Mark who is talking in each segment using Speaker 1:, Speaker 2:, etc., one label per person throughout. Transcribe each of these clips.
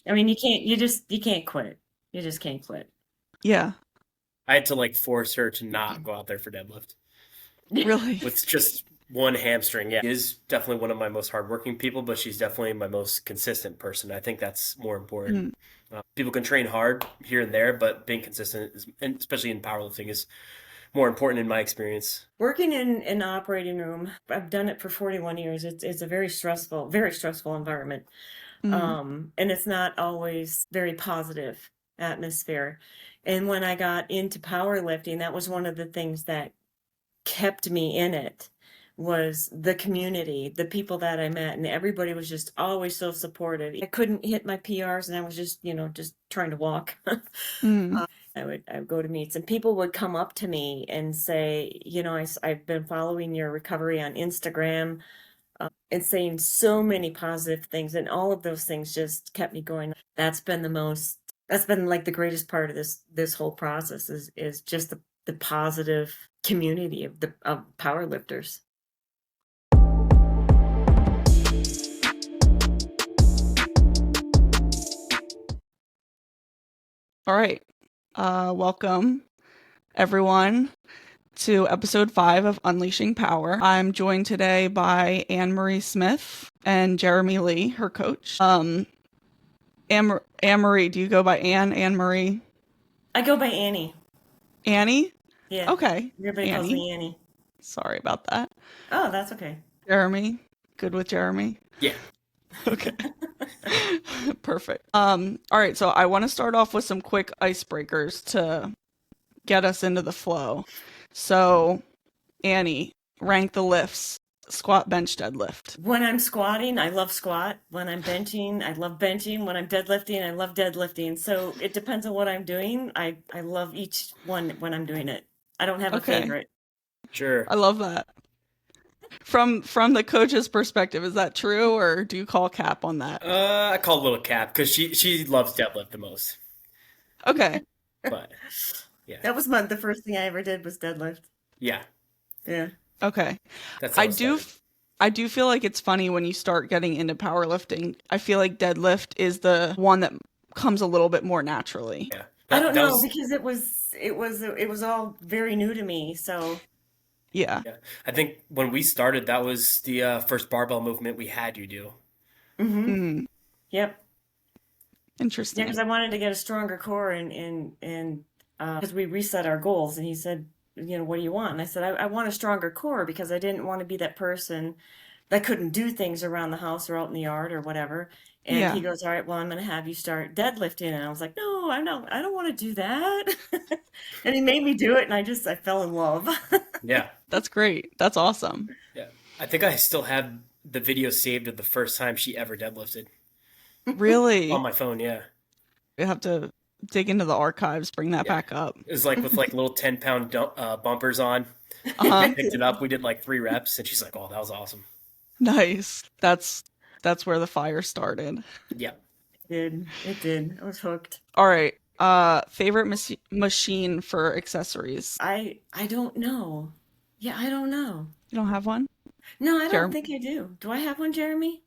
Speaker 1: I mean, you can't quit. You just can't quit.
Speaker 2: Yeah,
Speaker 3: I had to like force her to not go out there for deadlift
Speaker 2: really.
Speaker 3: with just one hamstring. Yeah, she is definitely one of my most hardworking people, but she's definitely my most consistent person. I think that's more important.
Speaker 2: Mm,
Speaker 3: People can train hard here and there, but being consistent, is, and especially in powerlifting, is more important in my experience.
Speaker 1: Working in an operating room, I've done it for 41 years. It's a very stressful environment.
Speaker 2: mm,
Speaker 1: And it's not always very positive atmosphere. And when I got into powerlifting, that was one of the things that kept me in it was the community, the people that I met, and everybody was just always so supportive. I couldn't hit my PRs and I was just, just trying to walk.
Speaker 2: mm.
Speaker 1: I would go to meets and people would come up to me and say, I've been following your recovery on Instagram, and saying so many positive things. And all of those things just kept me going. That's been like the greatest part of this whole process is just the positive community of powerlifters.
Speaker 2: All right. Welcome everyone to episode 5 of Unleashing Power. I'm joined today by Anne Marie Smith and Jeremy Lee, her coach. Anne Marie, do you go by Anne Marie?
Speaker 1: I go by Annie.
Speaker 2: Annie?
Speaker 1: Yeah.
Speaker 2: Okay.
Speaker 1: Everybody calls
Speaker 2: Annie.
Speaker 1: me Annie.
Speaker 2: Sorry about that.
Speaker 1: Oh, that's okay.
Speaker 2: Jeremy? Good with Jeremy?
Speaker 3: Yeah.
Speaker 2: Okay. Perfect. All right, so I want to start off with some quick icebreakers to get us into the flow. So, Annie, rank the lifts. Squat, bench, deadlift.
Speaker 1: When I'm squatting, I love squat. When I'm benching, I love benching. When I'm deadlifting, I love deadlifting. So it depends on what I'm doing. I love each one when I'm doing it. I don't have a
Speaker 2: Okay.
Speaker 1: favorite.
Speaker 3: Sure.
Speaker 2: I love that. From the coach's perspective, is that true or do you call cap on that?
Speaker 3: I call Little Cap because she loves deadlift the most.
Speaker 2: Okay.
Speaker 3: But yeah,
Speaker 1: That was the first thing I ever did was deadlift.
Speaker 3: yeah,
Speaker 1: Yeah.
Speaker 2: Okay.
Speaker 3: that's how
Speaker 2: I
Speaker 3: it
Speaker 2: do
Speaker 3: started.
Speaker 2: f- I do feel like it's funny when you start getting into powerlifting. I feel like deadlift is the one that comes a little bit more naturally.
Speaker 3: Yeah,
Speaker 1: I
Speaker 3: that
Speaker 1: don't
Speaker 3: that
Speaker 1: know
Speaker 3: was
Speaker 1: because it was all very new to me. So
Speaker 2: Yeah.
Speaker 3: yeah. I think when we started, that was the first barbell movement we had you do.
Speaker 2: Mm,
Speaker 1: yep. Yeah, because
Speaker 2: interesting.
Speaker 1: I wanted to get a stronger core and because we reset our goals and he said, what do you want? And I said, I want a stronger core because I didn't want to be that person that couldn't do things around the house or out in the yard or whatever. And he
Speaker 2: Yeah,
Speaker 1: goes, all right, well, I'm going to have you start deadlifting. And I was like, no, I don't want to do that. And he made me do it. And I fell in love.
Speaker 3: Yeah,
Speaker 2: that's great. That's awesome.
Speaker 3: yeah. I think I still have the video saved of the first time she ever deadlifted on
Speaker 2: Really?
Speaker 3: my phone. Yeah,
Speaker 2: We have to dig into the archives, bring that
Speaker 3: yeah.
Speaker 2: back up.
Speaker 3: It was like with like little 10 pound bumpers on.
Speaker 2: Uh-huh.
Speaker 3: Picked it up. We did like 3 reps, and she's like, "Oh, that was awesome."
Speaker 2: Nice. That's where the fire started.
Speaker 3: Yeah.
Speaker 1: It did. I was hooked.
Speaker 2: All right. Favorite machine for accessories.
Speaker 1: I don't know. Yeah, I don't know.
Speaker 2: You don't have one?
Speaker 1: No, I don't
Speaker 2: Jeremy?
Speaker 1: think I do. Do I have one, Jeremy?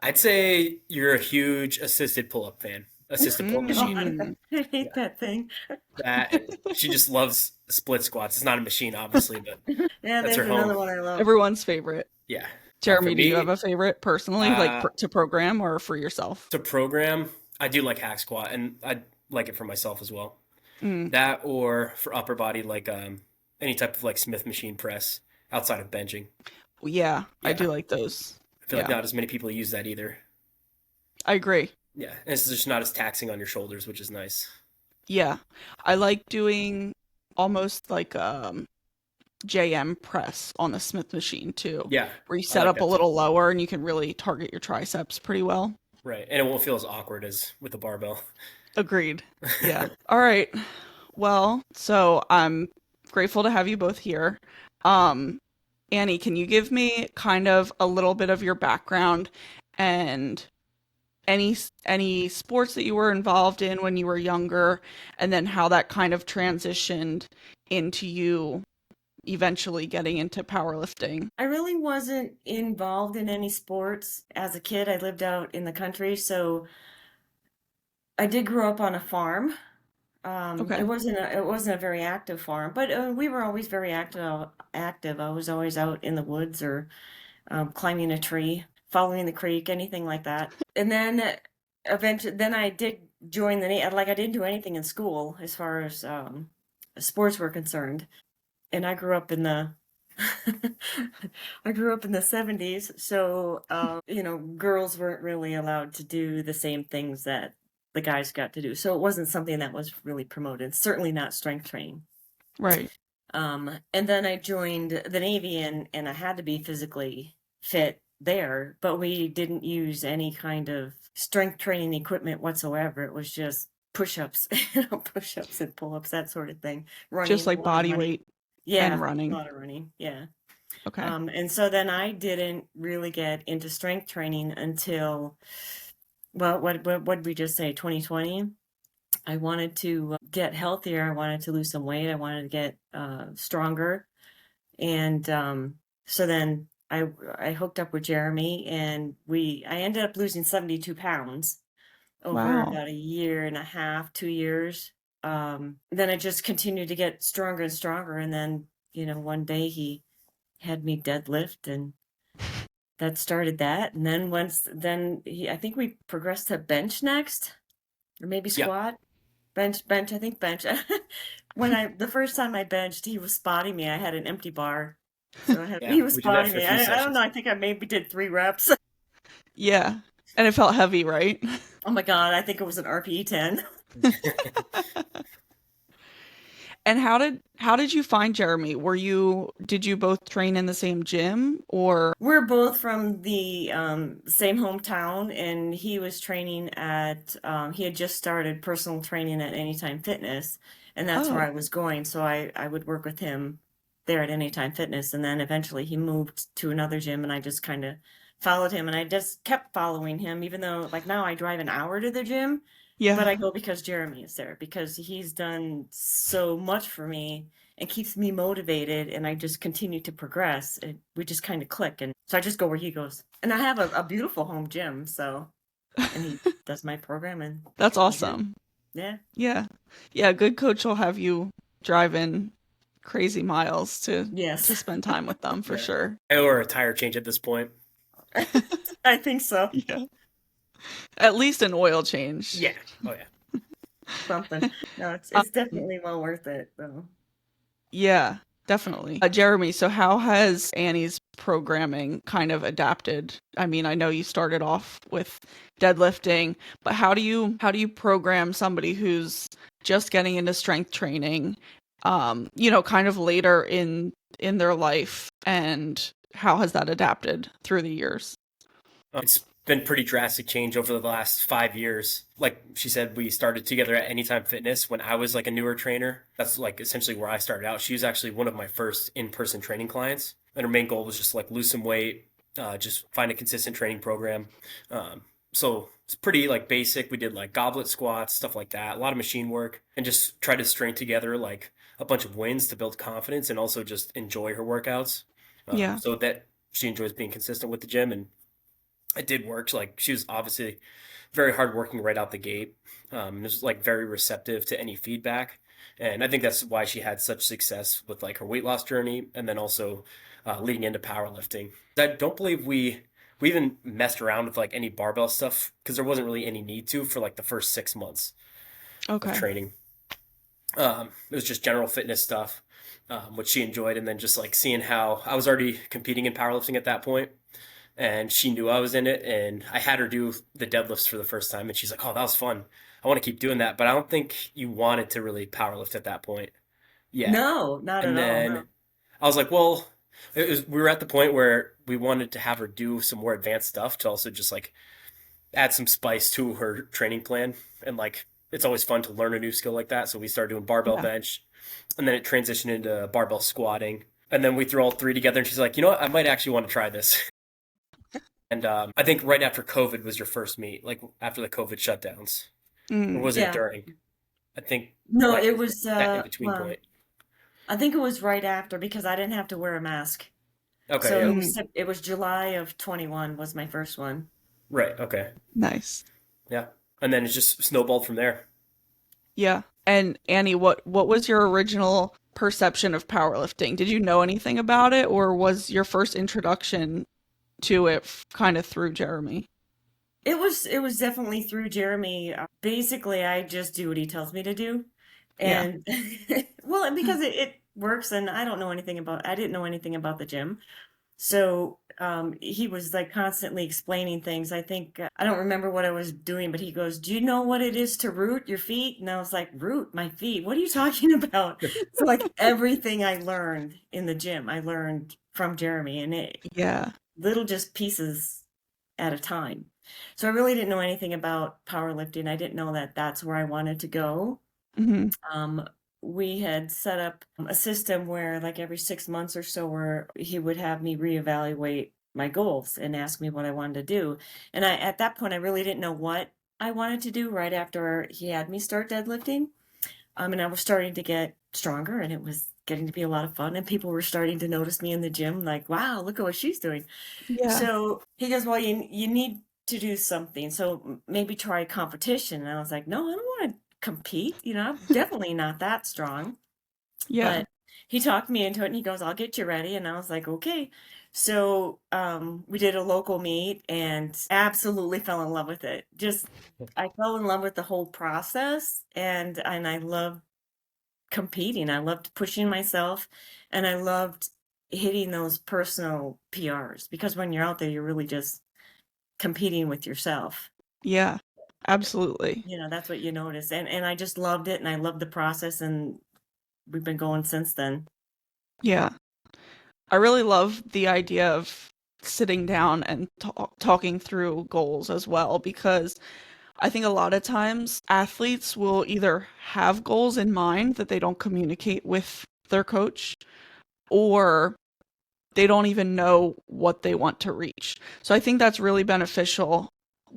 Speaker 3: I'd say you're a huge assisted pull up fan, assisted pull up machine.
Speaker 2: Mm.
Speaker 1: I
Speaker 3: Yeah.
Speaker 1: hate that thing.
Speaker 3: That and she just loves split squats. It's not a machine, obviously, but
Speaker 1: Yeah,
Speaker 3: that's
Speaker 1: there's
Speaker 3: her home.
Speaker 1: another one I love.
Speaker 2: Everyone's favorite.
Speaker 3: Yeah. For
Speaker 2: Jeremy, do you have
Speaker 3: me,
Speaker 2: a favorite personally, like
Speaker 3: uh,
Speaker 2: to program or for yourself?
Speaker 3: to program, I do like hack squat, and I like it for myself as well.
Speaker 2: Mm.
Speaker 3: That or for upper body, like any type of like Smith machine press outside of benching.
Speaker 2: Yeah, I
Speaker 3: Yeah.
Speaker 2: do like those.
Speaker 3: I feel like
Speaker 2: Yeah,
Speaker 3: not as many people use that either.
Speaker 2: I agree.
Speaker 3: Yeah. And it's just not as taxing on your shoulders, which is nice.
Speaker 2: Yeah, I like doing almost like JM press on the Smith machine too,
Speaker 3: Yeah.
Speaker 2: where you
Speaker 3: I
Speaker 2: set
Speaker 3: like
Speaker 2: up a
Speaker 3: that too.
Speaker 2: little lower and you can really target your triceps pretty well.
Speaker 3: Right. And it won't feel as awkward as with the barbell.
Speaker 2: Agreed. Yeah. All right. Well, so I'm grateful to have you both here. Um, Annie, can you give me kind of a little bit of your background and any sports that you were involved in when you were younger, and then how that kind of transitioned into you eventually getting into powerlifting?
Speaker 1: I really wasn't involved in any sports as a kid. I lived out in the country, so I did grow up on a farm.
Speaker 2: Okay.
Speaker 1: It wasn't a very active farm, but we were always very active. I was always out in the woods or climbing a tree, following the creek, anything like that. And then eventually, then I did join the like I didn't do anything in school as far as sports were concerned. And I grew up in the I grew up in the 70s, so girls weren't really allowed to do the same things that the guys got to do. So it wasn't something that was really promoted, certainly not strength training.
Speaker 2: Right.
Speaker 1: And then I joined the Navy and I had to be physically fit there, but we didn't use any kind of strength training equipment whatsoever. It was just push-ups, push-ups and pull-ups, that sort of thing.
Speaker 2: Just
Speaker 1: Running, a
Speaker 2: like
Speaker 1: lot of
Speaker 2: body
Speaker 1: running.
Speaker 2: weight and
Speaker 1: Yeah, a
Speaker 2: running.
Speaker 1: lot of running. Yeah.
Speaker 2: Okay.
Speaker 1: And so then I didn't really get into strength training until, well, what did we just say? 2020. I wanted to get healthier. I wanted to lose some weight. I wanted to get stronger. And so then I hooked up with Jeremy, and I ended up losing 72 pounds over
Speaker 2: Wow.
Speaker 1: about a year and a half, 2 years. Then I just continued to get stronger and stronger. And then, one day he had me deadlift, and that started that. And then I think we progressed to bench next, or maybe
Speaker 3: Yeah.
Speaker 1: squat. Bench, I think bench. The first time I benched, he was spotting me. I had an empty bar. So
Speaker 3: Yeah.
Speaker 1: he was
Speaker 3: We did that
Speaker 1: spotting
Speaker 3: for a
Speaker 1: me.
Speaker 3: few
Speaker 1: I don't know.
Speaker 3: sessions.
Speaker 1: I think I maybe did 3 reps.
Speaker 2: Yeah. And it felt heavy, right?
Speaker 1: Oh my God. I think it was an RPE 10.
Speaker 2: And how did you find Jeremy? Did you both train in the same gym or
Speaker 1: We're both from the same hometown, and he was training he had just started personal training at Anytime Fitness, and that's where
Speaker 2: Oh,
Speaker 1: I was going. So I would work with him there at Anytime Fitness, and then eventually he moved to another gym, and I just kind of followed him, and I just kept following him, even though like now I drive an hour to the gym, but
Speaker 2: yeah.
Speaker 1: I go because Jeremy is there, because he's done so much for me and keeps me motivated, and I just continue to progress. We just kind of click, and so I just go where he goes. And I have a beautiful home gym, so and he does my program, and
Speaker 2: That's
Speaker 1: he's good.
Speaker 2: awesome.
Speaker 1: Yeah.
Speaker 2: Yeah. Yeah, a good coach will have you driving crazy miles
Speaker 1: Yes.
Speaker 2: to spend time with them for
Speaker 3: Yeah.
Speaker 2: sure.
Speaker 3: Or a tire change at this point.
Speaker 1: I think so.
Speaker 2: Yeah. At least an oil change.
Speaker 3: Yeah. Oh yeah.
Speaker 1: Something. No, it's
Speaker 2: Um,
Speaker 1: definitely well worth it, though.
Speaker 2: yeah, definitely. Jeremy, so how has Annie's programming kind of adapted? I mean, I know you started off with deadlifting, but how do you program somebody who's just getting into strength training, kind of later in their life, and how has that adapted through the years?
Speaker 3: It's been pretty drastic change over the last 5 years. Like she said, we started together at Anytime Fitness when I was like a newer trainer. That's like essentially where I started out. She was actually one of my first in-person training clients, and her main goal was just like lose some weight, just find a consistent training program. So it's pretty like basic. We did like goblet squats, stuff like that, a lot of machine work, and just try to string together like a bunch of wins to build confidence and also just enjoy her workouts.
Speaker 2: Yeah.
Speaker 3: So that she enjoys being consistent with the gym, and it did work. Like she was obviously very hardworking right out the gate. Was like very receptive to any feedback, and I think that's why she had such success with like her weight loss journey, and then also leading into powerlifting. I don't believe we even messed around with like any barbell stuff because there wasn't really any need to for like the first 6 months of
Speaker 2: Okay.
Speaker 3: training. It was just general fitness stuff, which she enjoyed, and then just like seeing how I was already competing in powerlifting at that point, and she knew I was in it, and I had her do the deadlifts for the first time, and she's like, "Oh, that was fun. I want to keep doing that." But I don't think you wanted to really powerlift at that point yet.
Speaker 1: No, not
Speaker 3: And
Speaker 1: at all. No.
Speaker 3: then I was like, "Well," we were at the point where we wanted to have her do some more advanced stuff to also just like add some spice to her training plan, and like it's always fun to learn a new skill like that. So we started doing barbell
Speaker 2: Yeah.
Speaker 3: bench, and then it transitioned into barbell squatting, and then we threw all three together, and she's like, "You know what? I might actually want to try this." And I think right after COVID was your first meet, like after the COVID shutdowns, or
Speaker 2: Mm,
Speaker 3: was it
Speaker 1: Yeah.
Speaker 3: during? I think
Speaker 1: No,
Speaker 3: like
Speaker 1: it was
Speaker 3: that in between
Speaker 1: well,
Speaker 3: point.
Speaker 1: I think it was right after, because I didn't have to wear a mask.
Speaker 3: Okay,
Speaker 1: So
Speaker 3: yeah,
Speaker 2: mm,
Speaker 1: it was July of 21 was my first one.
Speaker 3: right. Okay,
Speaker 2: nice.
Speaker 3: yeah. and then it just snowballed from there.
Speaker 2: Yeah. And Annie, what was your original perception of powerlifting? Did you know anything about it, or was your first introduction to it kind of through Jeremy?
Speaker 1: It was definitely through Jeremy. Basically, I just do what he tells me to do.
Speaker 2: Yeah.
Speaker 1: And well, and because it works and I didn't know anything about the gym. So he was like constantly explaining things. I think I don't remember what I was doing, but he goes, "Do you know what it is to root your feet?" And I was like, "Root my feet? What are you talking about?" So like everything I learned in the gym, I learned from Jeremy, and it
Speaker 2: Yeah.
Speaker 1: little just pieces at a time. So I really didn't know anything about powerlifting. I didn't know that that's where I wanted to go.
Speaker 2: Hmm.
Speaker 1: Um, we had set up a system where, like every 6 months or so, where he would have me reevaluate my goals and ask me what I wanted to do. And at that point, I really didn't know what I wanted to do right after he had me start deadlifting. And I was starting to get stronger, and it was getting to be a lot of fun. And people were starting to notice me in the gym, like, "Wow, look at what she's doing."
Speaker 2: Yeah.
Speaker 1: So he goes, "Well, you need to do something. So maybe try competition." And I was like, "No, I don't want to compete. I'm definitely not that strong."
Speaker 2: Yeah.
Speaker 1: But he talked me into it, and he goes, "I'll get you ready." And I was like, "Okay." So we did a local meet and absolutely fell in love with it. Just I fell in love with the whole process, and I loved competing. I loved pushing myself, and I loved hitting those personal PRs, because when you're out there, you're really just competing with yourself.
Speaker 2: Yeah. Absolutely.
Speaker 1: That's what you notice. And I just loved it, and I loved the process, and we've been going since then.
Speaker 2: Yeah. I really love the idea of sitting down and talking through goals as well, because I think a lot of times athletes will either have goals in mind that they don't communicate with their coach, or they don't even know what they want to reach. So I think that's really beneficial,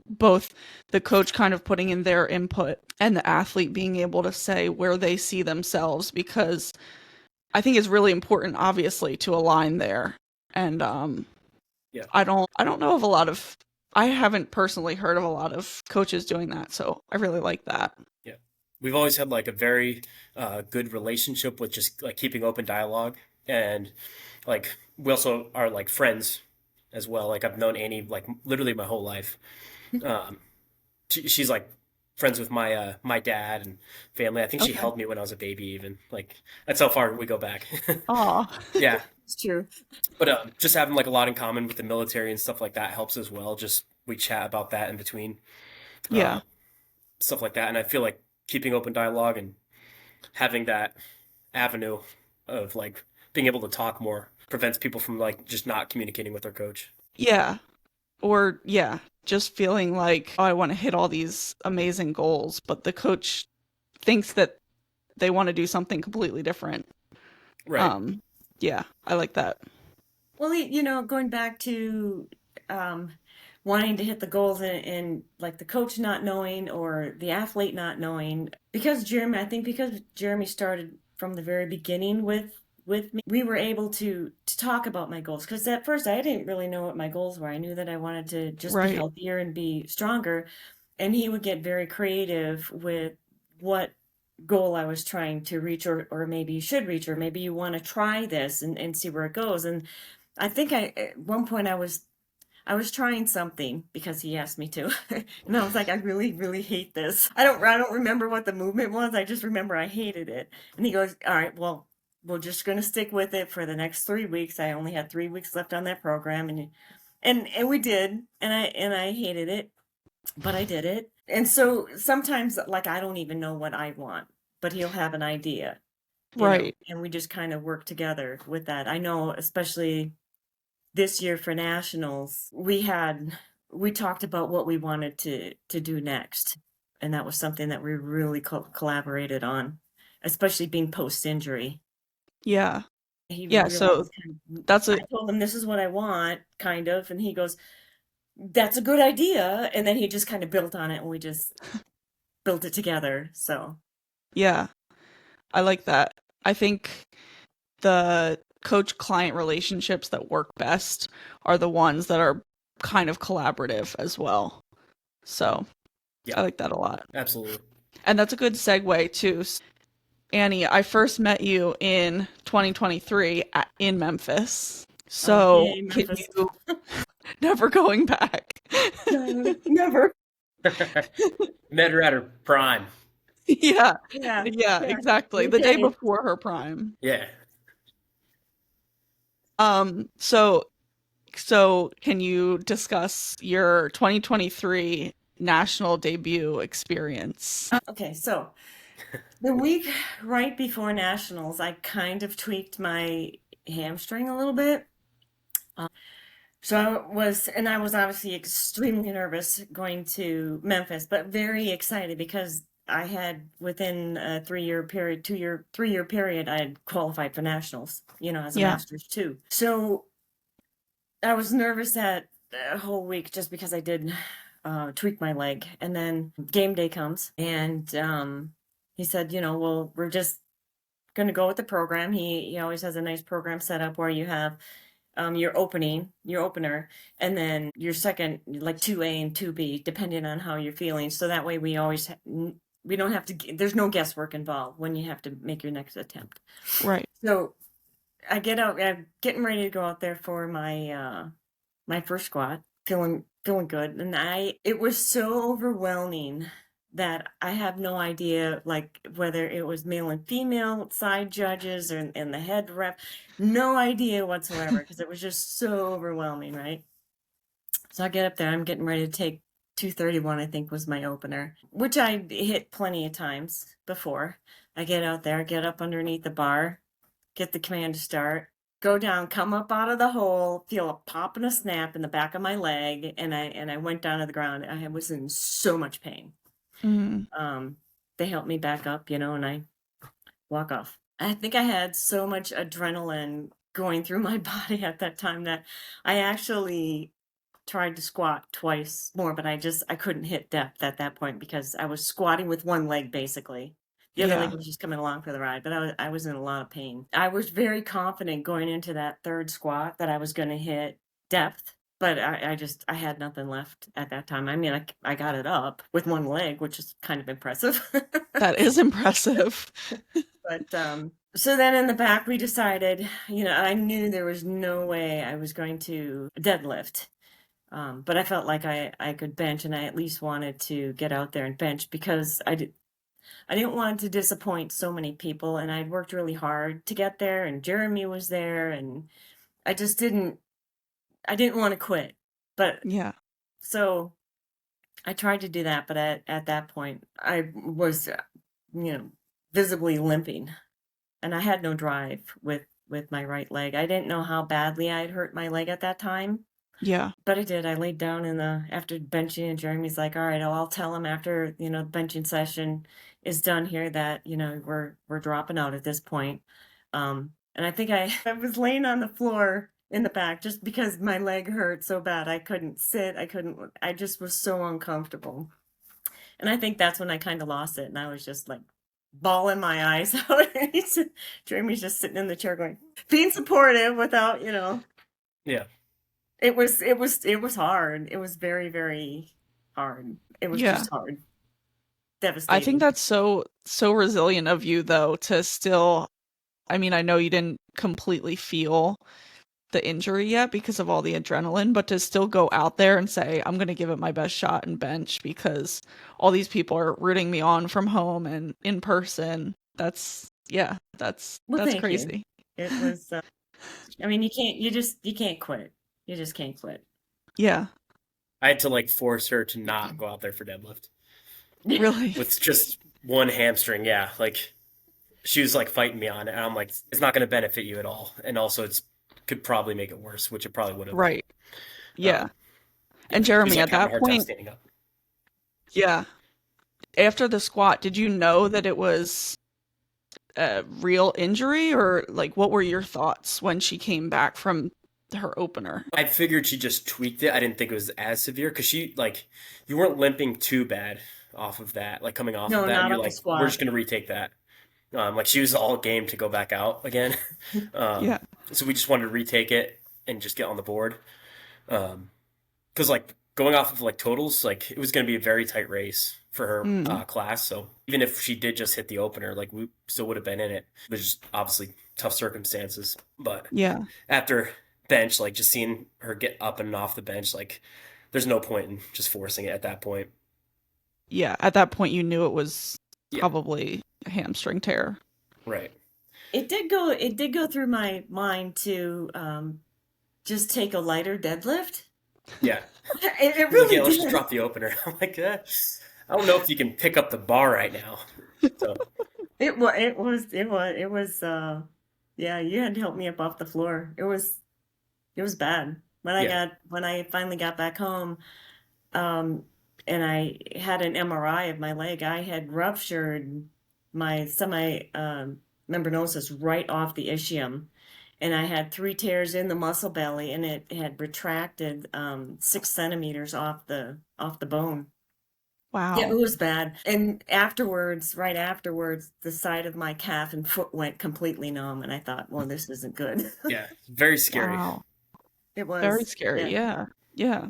Speaker 2: both the coach kind of putting in their input and the athlete being able to say where they see themselves, because I think it's really important, obviously, to align there. And
Speaker 3: Yeah,
Speaker 2: I don't know of a lot of I haven't personally heard of a lot of coaches doing that, so I really like that.
Speaker 3: yeah. We've always had like a very good relationship with just like keeping open dialogue, and like we also are like friends as well. Like I've known Annie like literally my whole life. Um, she's like friends with my dad and family. I think she
Speaker 2: Okay.
Speaker 3: held me when I was a baby, even like that's how far we go back.
Speaker 2: Aw.
Speaker 3: Yeah,
Speaker 1: It's true.
Speaker 3: but just having like a lot in common with the military and stuff like that helps as well. Just we chat about that in between,
Speaker 2: Yeah.
Speaker 3: stuff like that, and I feel like keeping open dialogue and having that avenue of like being able to talk more prevents people from like just not communicating with their coach.
Speaker 2: Yeah. Or yeah, just feeling like, oh, I want to hit all these amazing goals, but the coach thinks that they want to do something completely different.
Speaker 3: Right.
Speaker 2: Um, yeah, I like that.
Speaker 1: Well, going back to um, wanting to hit the goals, and like the coach not knowing or the athlete not knowing, I think because Jeremy started from the very beginning with me, we were able to talk about my goals. Because at first I didn't really know what my goals were. I knew that I wanted to just be
Speaker 2: Right.
Speaker 1: healthier and be stronger, and he would get very creative with what goal I was trying to reach, or maybe you should reach, or maybe you want to try this and see where it goes. And I think at one point I was trying something because he asked me to. And I was like, "I really, really hate this. I don't remember what the movement was. I just remember I hated it." And he goes, "All right, well, we're just gonna stick with it for the next 3 weeks." I only had 3 weeks left on that program, and we did, and I hated it, but I did it. And so sometimes, like, I don't even know what I want, but he'll have an idea,
Speaker 2: Right.
Speaker 1: and we just kind of work together with that. I know, especially this year for nationals, we talked about what we wanted to do next, and that was something that we really collaborated on, especially being post injury.
Speaker 2: Yeah.
Speaker 1: He
Speaker 2: Yeah, so
Speaker 1: realized
Speaker 2: that's a
Speaker 1: I told him this is what I want, kind of, and he goes, "That's a good idea," and then he just kind of built on it, and we just built it together. So
Speaker 2: yeah, I like that. I think the coach client relationships that work best are the ones that are kind of collaborative as well. So,
Speaker 3: Yeah,
Speaker 2: I like that a lot.
Speaker 3: absolutely.
Speaker 2: And that's a good segue to Annie. I first met you in 2023 in Memphis.
Speaker 1: Oh,
Speaker 2: So
Speaker 1: yay,
Speaker 2: can
Speaker 1: Memphis.
Speaker 2: you never going back?
Speaker 1: No, never.
Speaker 3: Met her at her prime.
Speaker 2: Yeah.
Speaker 1: Yeah,
Speaker 2: Yeah,
Speaker 1: yeah.
Speaker 2: exactly.
Speaker 1: We
Speaker 2: The day
Speaker 1: did.
Speaker 2: before her prime.
Speaker 3: Yeah.
Speaker 2: So can you discuss your 2023 national debut experience?
Speaker 1: Okay, so the week right before nationals, I kind of tweaked my hamstring a little bit. And I was obviously extremely nervous going to Memphis, but very excited because I had within a 3-year period, 2-year, 3-year period, I had qualified for nationals, as a
Speaker 2: Yeah.
Speaker 1: master's too. So I was nervous that whole week just because I did tweak my leg. And then game day comes, and he said, well, we're just going to go with the program. He always has a nice program set up where you have your opener, and then your second, like 2A and 2B, depending on how you're feeling. So that way we don't have to, there's no guesswork involved when you have to make your next attempt.
Speaker 2: Right.
Speaker 1: So I'm getting ready to go out there for my first squat, feeling good. And it was so overwhelming that I have no idea, like, whether it was male and female side judges and the head rep, no idea whatsoever, because it was just so overwhelming, right? So I get up there, I'm getting ready to take 231, I think was my opener, which I hit plenty of times before. I get out there, get up underneath the bar, get the command to start, go down, come up out of the hole, feel a pop and a snap in the back of my leg, and I went down to the ground. I was in so much pain.
Speaker 2: Mm,
Speaker 1: They helped me back up, and I walk off. I think I had so much adrenaline going through my body at that time that I actually tried to squat twice more, but I couldn't hit depth at that point because I was squatting with one leg basically. The other leg
Speaker 2: yeah.
Speaker 1: was just coming along for the ride, but I was in a lot of pain. I was very confident going into that third squat that I was going to hit depth, but I had nothing left at that time. I mean, I got it up with one leg, which is kind of impressive.
Speaker 2: That is impressive.
Speaker 1: But so then in the back, we decided, I knew there was no way I was going to deadlift. But I felt like I could bench, and I at least wanted to get out there and bench because I didn't want to disappoint so many people, and I'd worked really hard to get there, and Jeremy was there, and I just I didn't want to quit. But
Speaker 2: Yeah.
Speaker 1: so I tried to do that, but at that point I was, visibly limping, and I had no drive with my right leg. I didn't know how badly I had hurt my leg at that time.
Speaker 2: Yeah.
Speaker 1: But I did. I laid down after benching, and Jeremy's like, all right, I'll tell him after, the benching session is done here that, we're dropping out at this point. And I think I was laying on the floor in the back just because my leg hurt so bad. I couldn't sit. I just was so uncomfortable. And I think that's when I kind of lost it. And I was just like bawling my eyes out. Jeremy's just sitting in the chair going, being supportive without,
Speaker 3: Yeah.
Speaker 1: it was hard. It was very, very hard. It was
Speaker 2: Yeah.
Speaker 1: just hard.
Speaker 2: I think
Speaker 1: Devastating.
Speaker 2: that's so resilient of you though to still, I mean, I know you didn't completely feel the injury yet because of all the adrenaline, but to still go out there and say, I'm going to give it my best shot and bench because all these people are rooting me on from home and in person. Yeah, that's
Speaker 1: Well, thank you.
Speaker 2: crazy.
Speaker 1: It was I mean, you can't quit. You just can't quit.
Speaker 2: Yeah,
Speaker 3: I had to like force her to not go out there for deadlift
Speaker 2: really.
Speaker 3: with just one hamstring. Yeah, like she was like fighting me on it, and I'm like, it's not going to benefit you at all, and also it's could probably make it worse, which it probably would have.
Speaker 2: Right. Yeah.
Speaker 3: Um,
Speaker 2: And
Speaker 3: she was
Speaker 2: Jeremy,
Speaker 3: like
Speaker 2: at
Speaker 3: having a
Speaker 2: that
Speaker 3: hard time
Speaker 2: point,
Speaker 3: standing up.
Speaker 2: yeah, after the squat, did you know that it was a real injury or like what were your thoughts when she came back from her opener?
Speaker 3: I figured she just tweaked it. I didn't think it was as severe because she like you weren't limping too bad off of that, like coming off
Speaker 1: No,
Speaker 3: of that. And
Speaker 1: not
Speaker 3: you're
Speaker 1: off the
Speaker 3: like, we're
Speaker 1: squat.
Speaker 3: just gonna retake that. Like she was all game to go back out again.
Speaker 2: Yeah.
Speaker 3: So we just wanted to retake it and just get on the board. Because like going off of like totals, like it was gonna be a very tight race. for her
Speaker 2: Mm,
Speaker 3: class. So even if she did just hit the opener, like we still would have been in it. It was just obviously tough circumstances. But
Speaker 2: yeah.
Speaker 3: after bench, like just seeing her get up and off the bench, like there's no point in just forcing it at that point.
Speaker 2: Yeah. At that point, you knew it was
Speaker 3: Yeah,
Speaker 2: probably a hamstring tear.
Speaker 3: right.
Speaker 1: It did go through my mind to just take a lighter deadlift.
Speaker 3: Yeah.
Speaker 1: It
Speaker 3: You're like,
Speaker 1: really
Speaker 3: yeah, let's just
Speaker 1: did.
Speaker 3: drop the opener. I'm like, I don't know if you can pick up the bar right now. So
Speaker 1: It was yeah, you had to help me up off the floor. It was bad.
Speaker 3: yeah.
Speaker 1: When I finally got back home, um, and I had an MRI of my leg, I had ruptured my semi membranosus right off the ischium, and I had three tears in the muscle belly, and it had retracted 6 centimeters off the bone. Yeah, it
Speaker 2: Wow.
Speaker 1: was bad. And afterwards, right afterwards, the side of my calf and foot went completely numb, and I thought, well, this isn't good.
Speaker 3: Yeah. Very scary.
Speaker 2: Wow.
Speaker 1: It
Speaker 2: Very
Speaker 1: was,
Speaker 2: scary.
Speaker 1: yeah.
Speaker 2: Yeah. Yeah.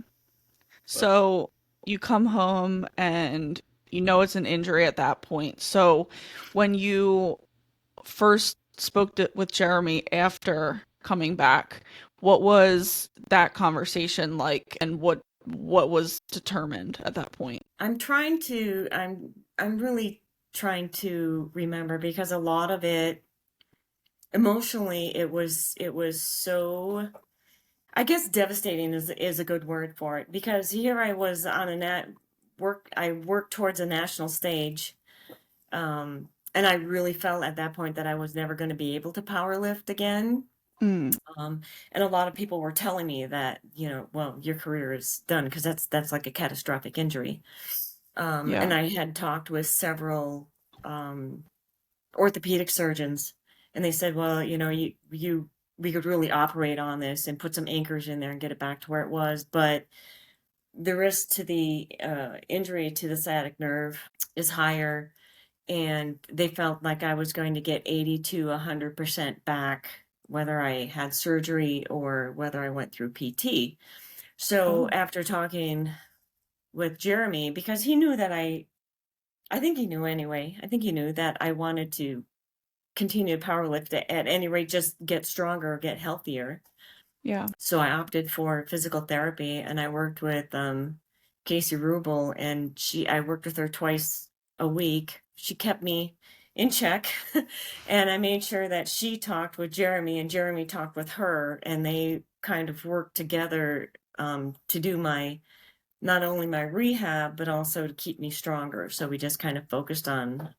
Speaker 3: But
Speaker 2: So you come home and you know it's an injury at that point. So when you first with Jeremy after coming back, what was that conversation like, and what was determined at that point?
Speaker 1: I'm really trying to remember because a lot of it emotionally it was so, I guess devastating is a good word for it, because here I was on a net work I worked towards a national stage, and I really felt at that point that I was never going to be able to power lift again.
Speaker 2: Mm,
Speaker 1: And a lot of people were telling me that, well, your career is done, because that's like a catastrophic injury. And
Speaker 2: yeah.
Speaker 1: I had talked with several orthopedic surgeons, and they said, well, we could really operate on this and put some anchors in there and get it back to where it was, but the risk to the injury to the sciatic nerve is higher, and they felt like I was going to get 80 to 100% back, whether I had surgery or whether I went through PT. So
Speaker 2: Oh,
Speaker 1: after talking with Jeremy, because he knew that I think he knew anyway, I think he knew that I wanted to continue to power lift at any rate, just get stronger, get healthier.
Speaker 2: yeah.
Speaker 1: So I opted for physical therapy, and I worked with Casey Rubel, and I worked with her twice a week. She kept me in check, and I made sure that she talked with Jeremy and Jeremy talked with her, and they kind of worked together to do my not only my rehab but also to keep me stronger. So we just kind of focused on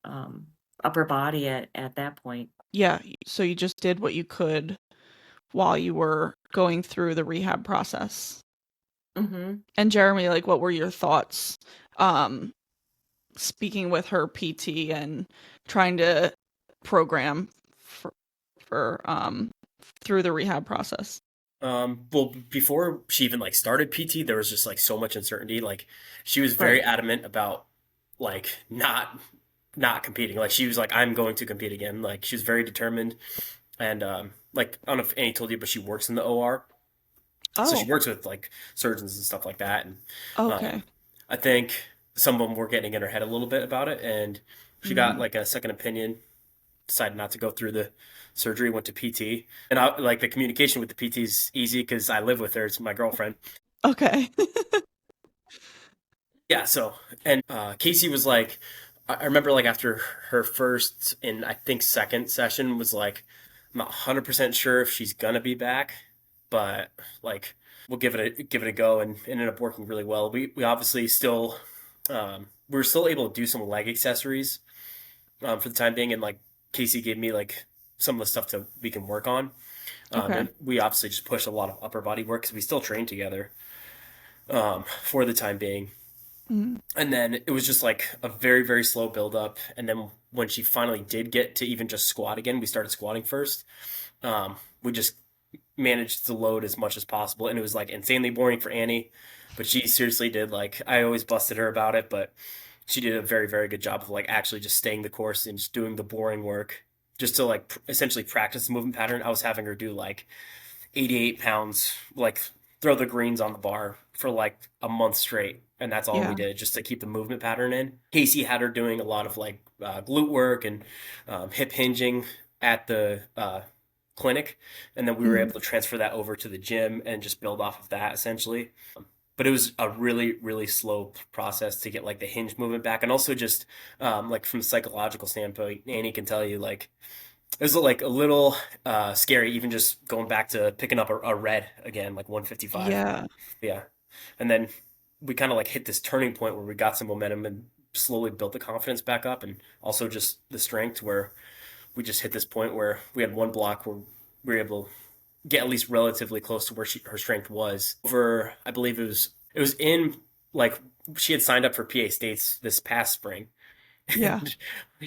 Speaker 1: upper body at that point.
Speaker 2: Yeah. So you just did what you could while you were going through the rehab process.
Speaker 1: Hmm.
Speaker 2: And Jeremy, like, what were your thoughts, um, speaking with her PT and trying to program for through the rehab process?
Speaker 3: well, before she even like started PT, there was just like so much uncertainty. Like she was very
Speaker 2: Right.
Speaker 3: adamant about like not competing. Like she was like, I'm going to compete again. Like she was very determined. And like I don't know if Annie told you, but she works in the OR, so she
Speaker 2: Oh,
Speaker 3: works with like surgeons and stuff like that. And um,
Speaker 2: okay.
Speaker 3: I think some of them were getting in her head a little bit about it, and she got
Speaker 2: Mm,
Speaker 3: like a second opinion, decided not to go through the surgery, went to PT. And I like the communication with the PT is easy because I live with her. It's my girlfriend.
Speaker 2: okay.
Speaker 3: Yeah. So and Casey was like, I remember like after her first and I think second session was like, I'm not 100% sure if she's gonna be back, but like we'll give it a go, and it ended up working really well. We obviously still we were still able to do some leg accessories for the time being, and like Casey gave me like some of the stuff that we can work on.
Speaker 2: Okay.
Speaker 3: And we obviously just pushed a lot of upper body work because we still train together for the time being.
Speaker 2: Mm,
Speaker 3: And then it was just like a very, very slow build up. And then when she finally did get to even just squat again, we started squatting first. We just managed to load as much as possible. And it was like insanely boring for Annie, but she seriously did like, I always busted her about it, but she did a very, very good job of like actually just staying the course and just doing the boring work just to like essentially practice the movement pattern. I was having her do like 88 pounds, like throw the greens on the bar for like a month straight, and that's all we
Speaker 2: Yeah.
Speaker 3: did just to keep the movement pattern in. Casey had her doing a lot of like glute work and hip hinging at the clinic, and then we were
Speaker 2: Mm.
Speaker 3: able to transfer that over to the gym and just build off of that essentially. But it was a really really slow process to get like the hinge movement back, and also just like from a psychological standpoint, Annie can tell you like it was like a little scary, even just going back to picking up a red again, like 155.
Speaker 2: Yeah.
Speaker 3: Yeah, and then we kind of like hit this turning point where we got some momentum and slowly built the confidence back up, and also just the strength where we just hit this point where we had one block where we were able to get at least relatively close to where her strength was. Over, I believe it was in like she had signed up for PA States this past spring.
Speaker 2: Yeah. Of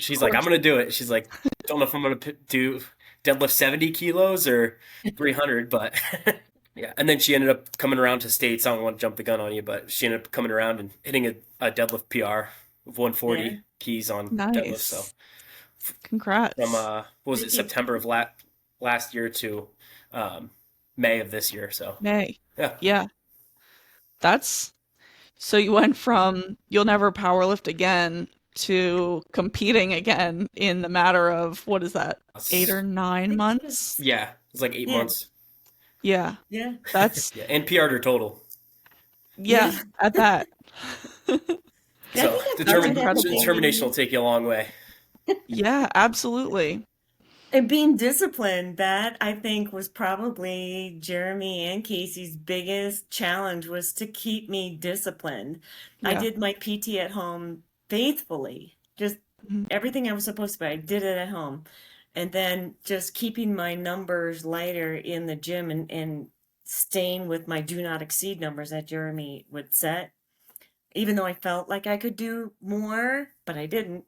Speaker 3: She's like, I'm
Speaker 2: course.
Speaker 3: gonna do it. She's like, don't know if I'm gonna do deadlift 70 kilos or 300, but yeah. And then she ended up coming around to States. I don't want to jump the gun on you, but she ended up coming around and hitting a deadlift PR of
Speaker 1: Yeah.
Speaker 3: 140 keys on deadlift. So
Speaker 2: Nice.
Speaker 3: from
Speaker 2: Congrats.
Speaker 3: what was
Speaker 1: It
Speaker 3: it,
Speaker 1: keeps
Speaker 3: September of last year to um, May of this year. So
Speaker 2: Nay.
Speaker 3: yeah,
Speaker 2: Yeah. That's so you went from you'll never powerlift again to competing again in the matter of what is that? 8 or 9
Speaker 1: it's
Speaker 2: months?
Speaker 1: just
Speaker 3: yeah, it's like eight
Speaker 1: yeah,
Speaker 3: months.
Speaker 2: Yeah.
Speaker 1: yeah,
Speaker 2: That's
Speaker 3: Yeah, and PR'd her total.
Speaker 1: yeah.
Speaker 2: yeah, at that.
Speaker 1: I
Speaker 3: So
Speaker 1: think that's
Speaker 2: That's
Speaker 1: part of
Speaker 2: incredible.
Speaker 3: determination will
Speaker 1: being
Speaker 3: take you a long way.
Speaker 2: Yeah, absolutely.
Speaker 1: and being disciplined. That I think was probably Jeremy and Casey's biggest challenge was to keep me disciplined. I
Speaker 2: Yeah.
Speaker 1: did my PT at home faithfully, just
Speaker 2: Mhm.
Speaker 1: everything I was supposed to. I did it at home, and then just keeping my numbers lighter in the gym and staying with my do not exceed numbers that Jeremy would set. Even though I felt like I could do more, but I didn't.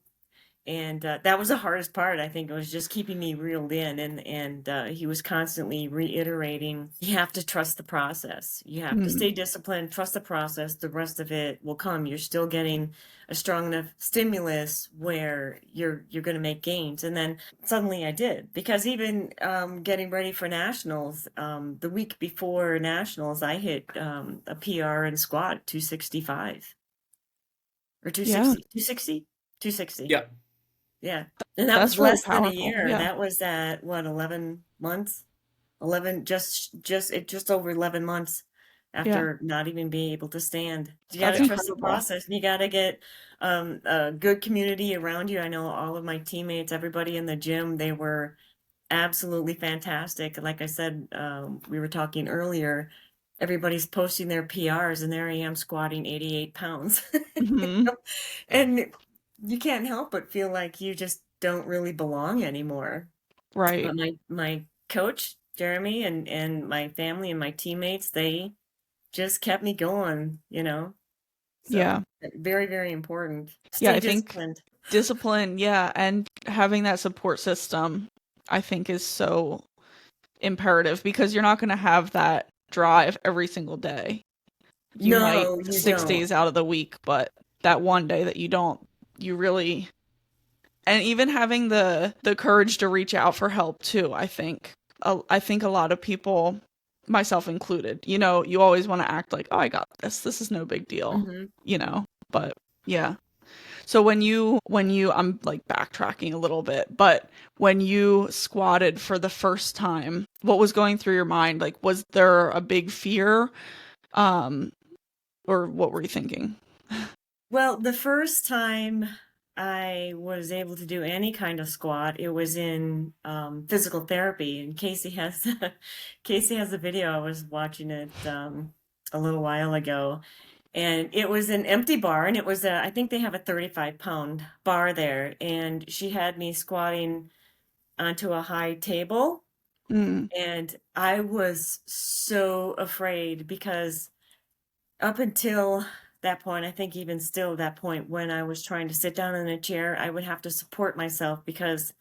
Speaker 1: And that was the hardest part. I think it was just keeping me reeled in, and he was constantly reiterating, "You have to trust the process. You have to
Speaker 2: Mm.
Speaker 1: stay disciplined. Trust the process. The rest of it will come. You're still getting a strong enough stimulus where you're going to make gains." And then suddenly I did, because even getting ready for nationals, the week before nationals, I hit a PR in squat 265 or
Speaker 2: Yeah.
Speaker 1: 260. 260.
Speaker 3: Yeah,
Speaker 1: Yeah. And that was
Speaker 2: That's really
Speaker 1: less than a
Speaker 2: powerful.
Speaker 1: year.
Speaker 2: Yeah.
Speaker 1: That was at what, 11 months? 11, just over 11 months
Speaker 2: Yeah.
Speaker 1: after not even being able to stand. You got
Speaker 2: That's
Speaker 1: to trust the
Speaker 2: incredible.
Speaker 1: process, and you got to get a good community around you. I know all of my teammates, everybody in the gym, they were absolutely fantastic. Like I said, we were talking earlier, everybody's posting their PRs, and there I am squatting 88 pounds.
Speaker 2: Hmm.
Speaker 1: And you can't help but feel like you just don't really belong anymore.
Speaker 2: Right.
Speaker 1: But my coach, Jeremy, and my family and my teammates, they just kept me going.
Speaker 2: Yeah.
Speaker 1: So very, very important.
Speaker 2: Yeah,
Speaker 1: Stay
Speaker 2: I think
Speaker 1: disciplined.
Speaker 2: discipline, yeah, and having that support system, I think is so imperative because you're not going to have that drive every single day. You might
Speaker 1: No, you
Speaker 2: 6
Speaker 1: don't.
Speaker 2: days out of the week, but that one day that you don't, you really and even having the courage to reach out for help too, I think. I think a lot of people, myself included, you always want to act like, "Oh, I got this. This is no big deal."
Speaker 1: Hmm.
Speaker 2: But yeah. So when you I'm like backtracking a little bit, but when you squatted for the first time, what was going through your mind? Like was there a big fear um or what were you thinking?
Speaker 1: Well, the first time I was able to do any kind of squat, it was in physical therapy. And Casey has Casey has a video. I was watching it a little while ago, and it was an empty bar, and it was I think they have a 35-pound bar there, and she had me squatting onto a high table,
Speaker 2: Mm,
Speaker 1: and I was so afraid because up until that point, I think even still at that point, when I was trying to sit down in a chair, I would have to support myself because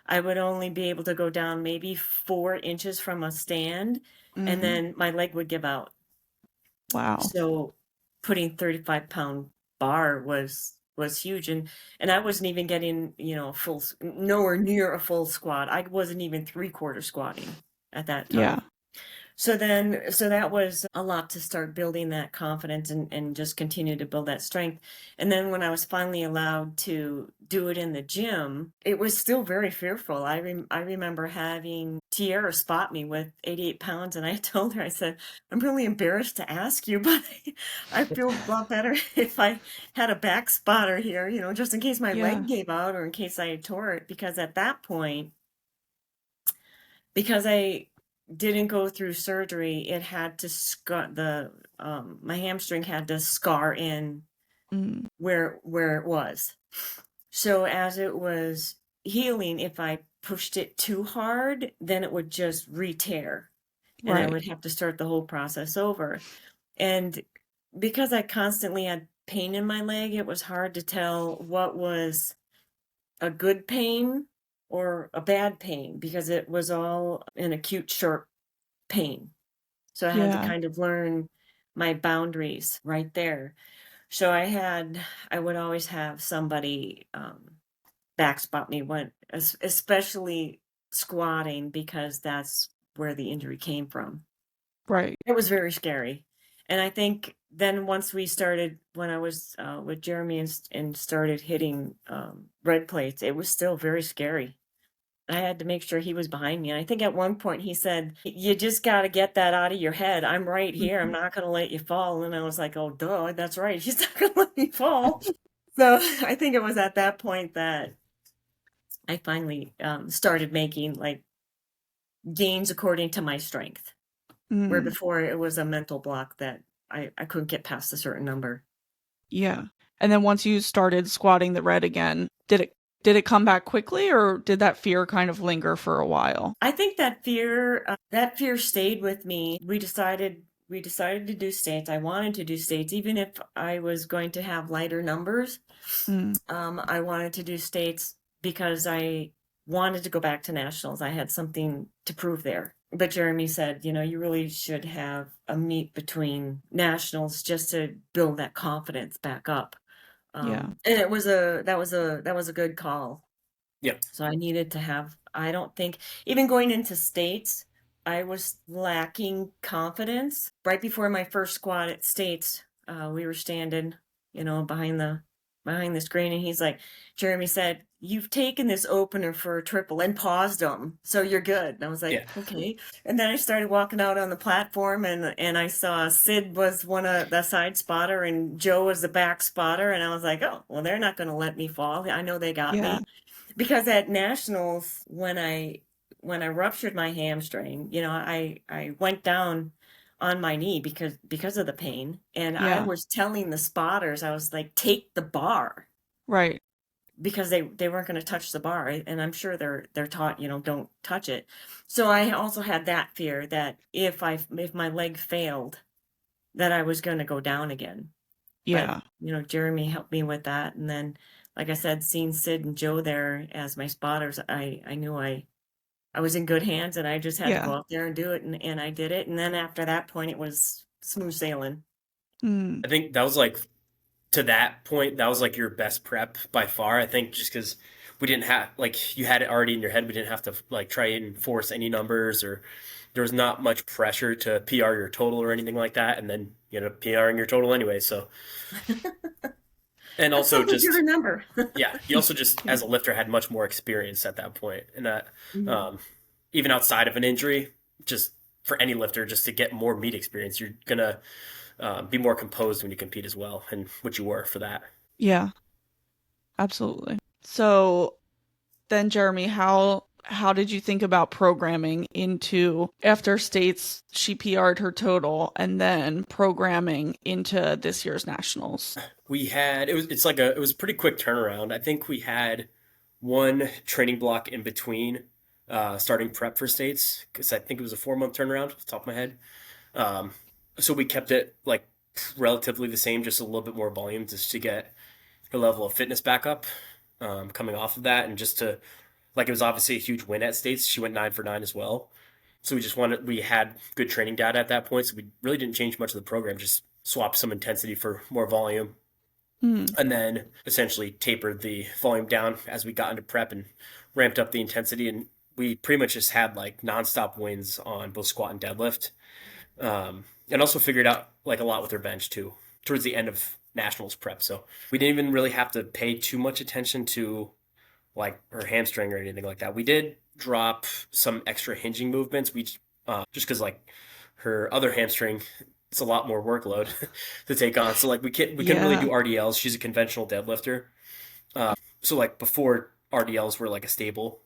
Speaker 1: I would only be able to go down maybe 4 inches from a stand, and
Speaker 2: mm,
Speaker 1: then my leg would give out.
Speaker 2: wow.
Speaker 1: So putting 35-pound bar was huge, and I wasn't even getting, nowhere near a full squat. I wasn't even three-quarter squatting at that
Speaker 2: Yeah.
Speaker 1: time. So that was a lot to start building that confidence and just continue to build that strength. And then when I was finally allowed to do it in the gym, it was still very fearful. I remember having Tiara spot me with 88 pounds, and I told her, I said, I'm really embarrassed to ask you, but I feel a lot better if I had a back spotter here, just in case my
Speaker 2: Yeah.
Speaker 1: leg gave out or in case I tore it, because at that point, because I didn't go through surgery, it had to my hamstring had to scar in
Speaker 2: Mm.
Speaker 1: where it was. So as it was healing, if I pushed it too hard, then it would just re-tear, and I
Speaker 2: Right.
Speaker 1: would have to start the whole process over. And because I constantly had pain in my leg, it was hard to tell what was a good pain or a bad pain, because it was all an acute sharp pain. So I had to
Speaker 2: Yeah.
Speaker 1: kind of learn my boundaries right there. So I would always have somebody back spot me when, especially squatting, because that's where the injury came from.
Speaker 2: Right.
Speaker 1: It was very scary. And I think then once we started, when I was with Jeremy and started hitting red plates, it was still very scary. I had to make sure he was behind me. And I think at one point he said, "You just got to get that out of your head. I'm right here. I'm
Speaker 2: Mhm.
Speaker 1: not going to let you fall." And I was like, "Oh, duh, that's right. He's not going to let me fall." So I think it was at that point that I finally started making like gains according to my strength, where
Speaker 2: Mm.
Speaker 1: before it was a mental block that I couldn't get past a certain number.
Speaker 2: Yeah. And then once you started squatting the red again, did it come back quickly, or did that fear kind of linger for a while?
Speaker 1: I think that fear stayed with me. We decided to do states. I wanted to do states, even if I was going to have lighter numbers.
Speaker 2: Mm.
Speaker 1: I wanted to do states because I wanted to go back to nationals. I had something to prove there. But Jeremy said, you really should have a meet between nationals just to build that confidence back up.
Speaker 2: Yeah.
Speaker 1: And that was a good call.
Speaker 3: Yeah.
Speaker 1: So I needed to have, I don't think, even going into states, I was lacking confidence. Right before my first squat at states, we were standing, behind the screen, and he's like, Jeremy said, "You've taken this opener for a triple and paused them, so you're good." And I was like,
Speaker 3: Yeah.
Speaker 1: okay. And then I started walking out on the platform, and I saw Sid was one of the side spotter and Joe was the back spotter, and I was like, oh, well, they're not going to let me fall. I know they got
Speaker 2: Yeah.
Speaker 1: me. Because at nationals, when I ruptured my hamstring, I went down on my knee because of the pain, and I
Speaker 2: Yeah.
Speaker 1: was telling the spotters, I was like, take the bar,
Speaker 2: Right.
Speaker 1: because they weren't going to touch the bar, and I'm sure they're taught, don't touch it. So I also had that fear that if my leg failed, that I was going to go down again. But,
Speaker 2: Yeah.
Speaker 1: Jeremy helped me with that. And then, like I said, seeing Sid and Joe there as my spotters, I knew I was in good hands, and I just had to
Speaker 2: Yeah.
Speaker 1: go out there and do it. And I did it. And then after that point, it was smooth sailing.
Speaker 2: Mm.
Speaker 3: I think that was like, to that point, that was like your best prep by far. I think just because we didn't have, like, you had it already in your head. We didn't have to like try and force any numbers, or there was not much pressure to PR your total or anything like that. And then you end up PRing your total anyway. So, and
Speaker 1: That's
Speaker 3: also
Speaker 1: something to
Speaker 3: just,
Speaker 1: remember.
Speaker 3: yeah, you also just
Speaker 2: Yeah.
Speaker 3: as a lifter had much more experience at that point, and that
Speaker 1: Mhm.
Speaker 3: um, even outside of an injury, just for any lifter, just to get more meet experience, you're gonna be more composed when you compete as well, and which you were for that.
Speaker 2: Yeah. Absolutely. So then, Jeremy, how did you think about programming into, after states she PR'd her total, and then programming into this year's nationals?
Speaker 3: We had it was a pretty quick turnaround. I think we had one training block in between starting prep for states, because I think it was a 4 month turnaround off the top of my head. Um, so we kept it like relatively the same, just a little bit more volume, just to get her level of fitness back up, coming off of that, and just to, like, it was obviously a huge win at states. She went 9 for 9 as well. So we had good training data at that point. So we really didn't change much of the program, just swapped some intensity for more volume,
Speaker 2: Mm.
Speaker 3: and then essentially tapered the volume down as we got into prep and ramped up the intensity. And we pretty much just had like nonstop wins on both squat and deadlift. And also figured out like a lot with her bench too towards the end of nationals prep. So we didn't even really have to pay too much attention to like her hamstring or anything like that. We did drop some extra hinging movements. We just because like her other hamstring, it's a lot more workload to take on. So like we couldn't really
Speaker 2: Yeah.
Speaker 3: do RDLs. She's a conventional deadlifter. So like before RDLs were like a staple,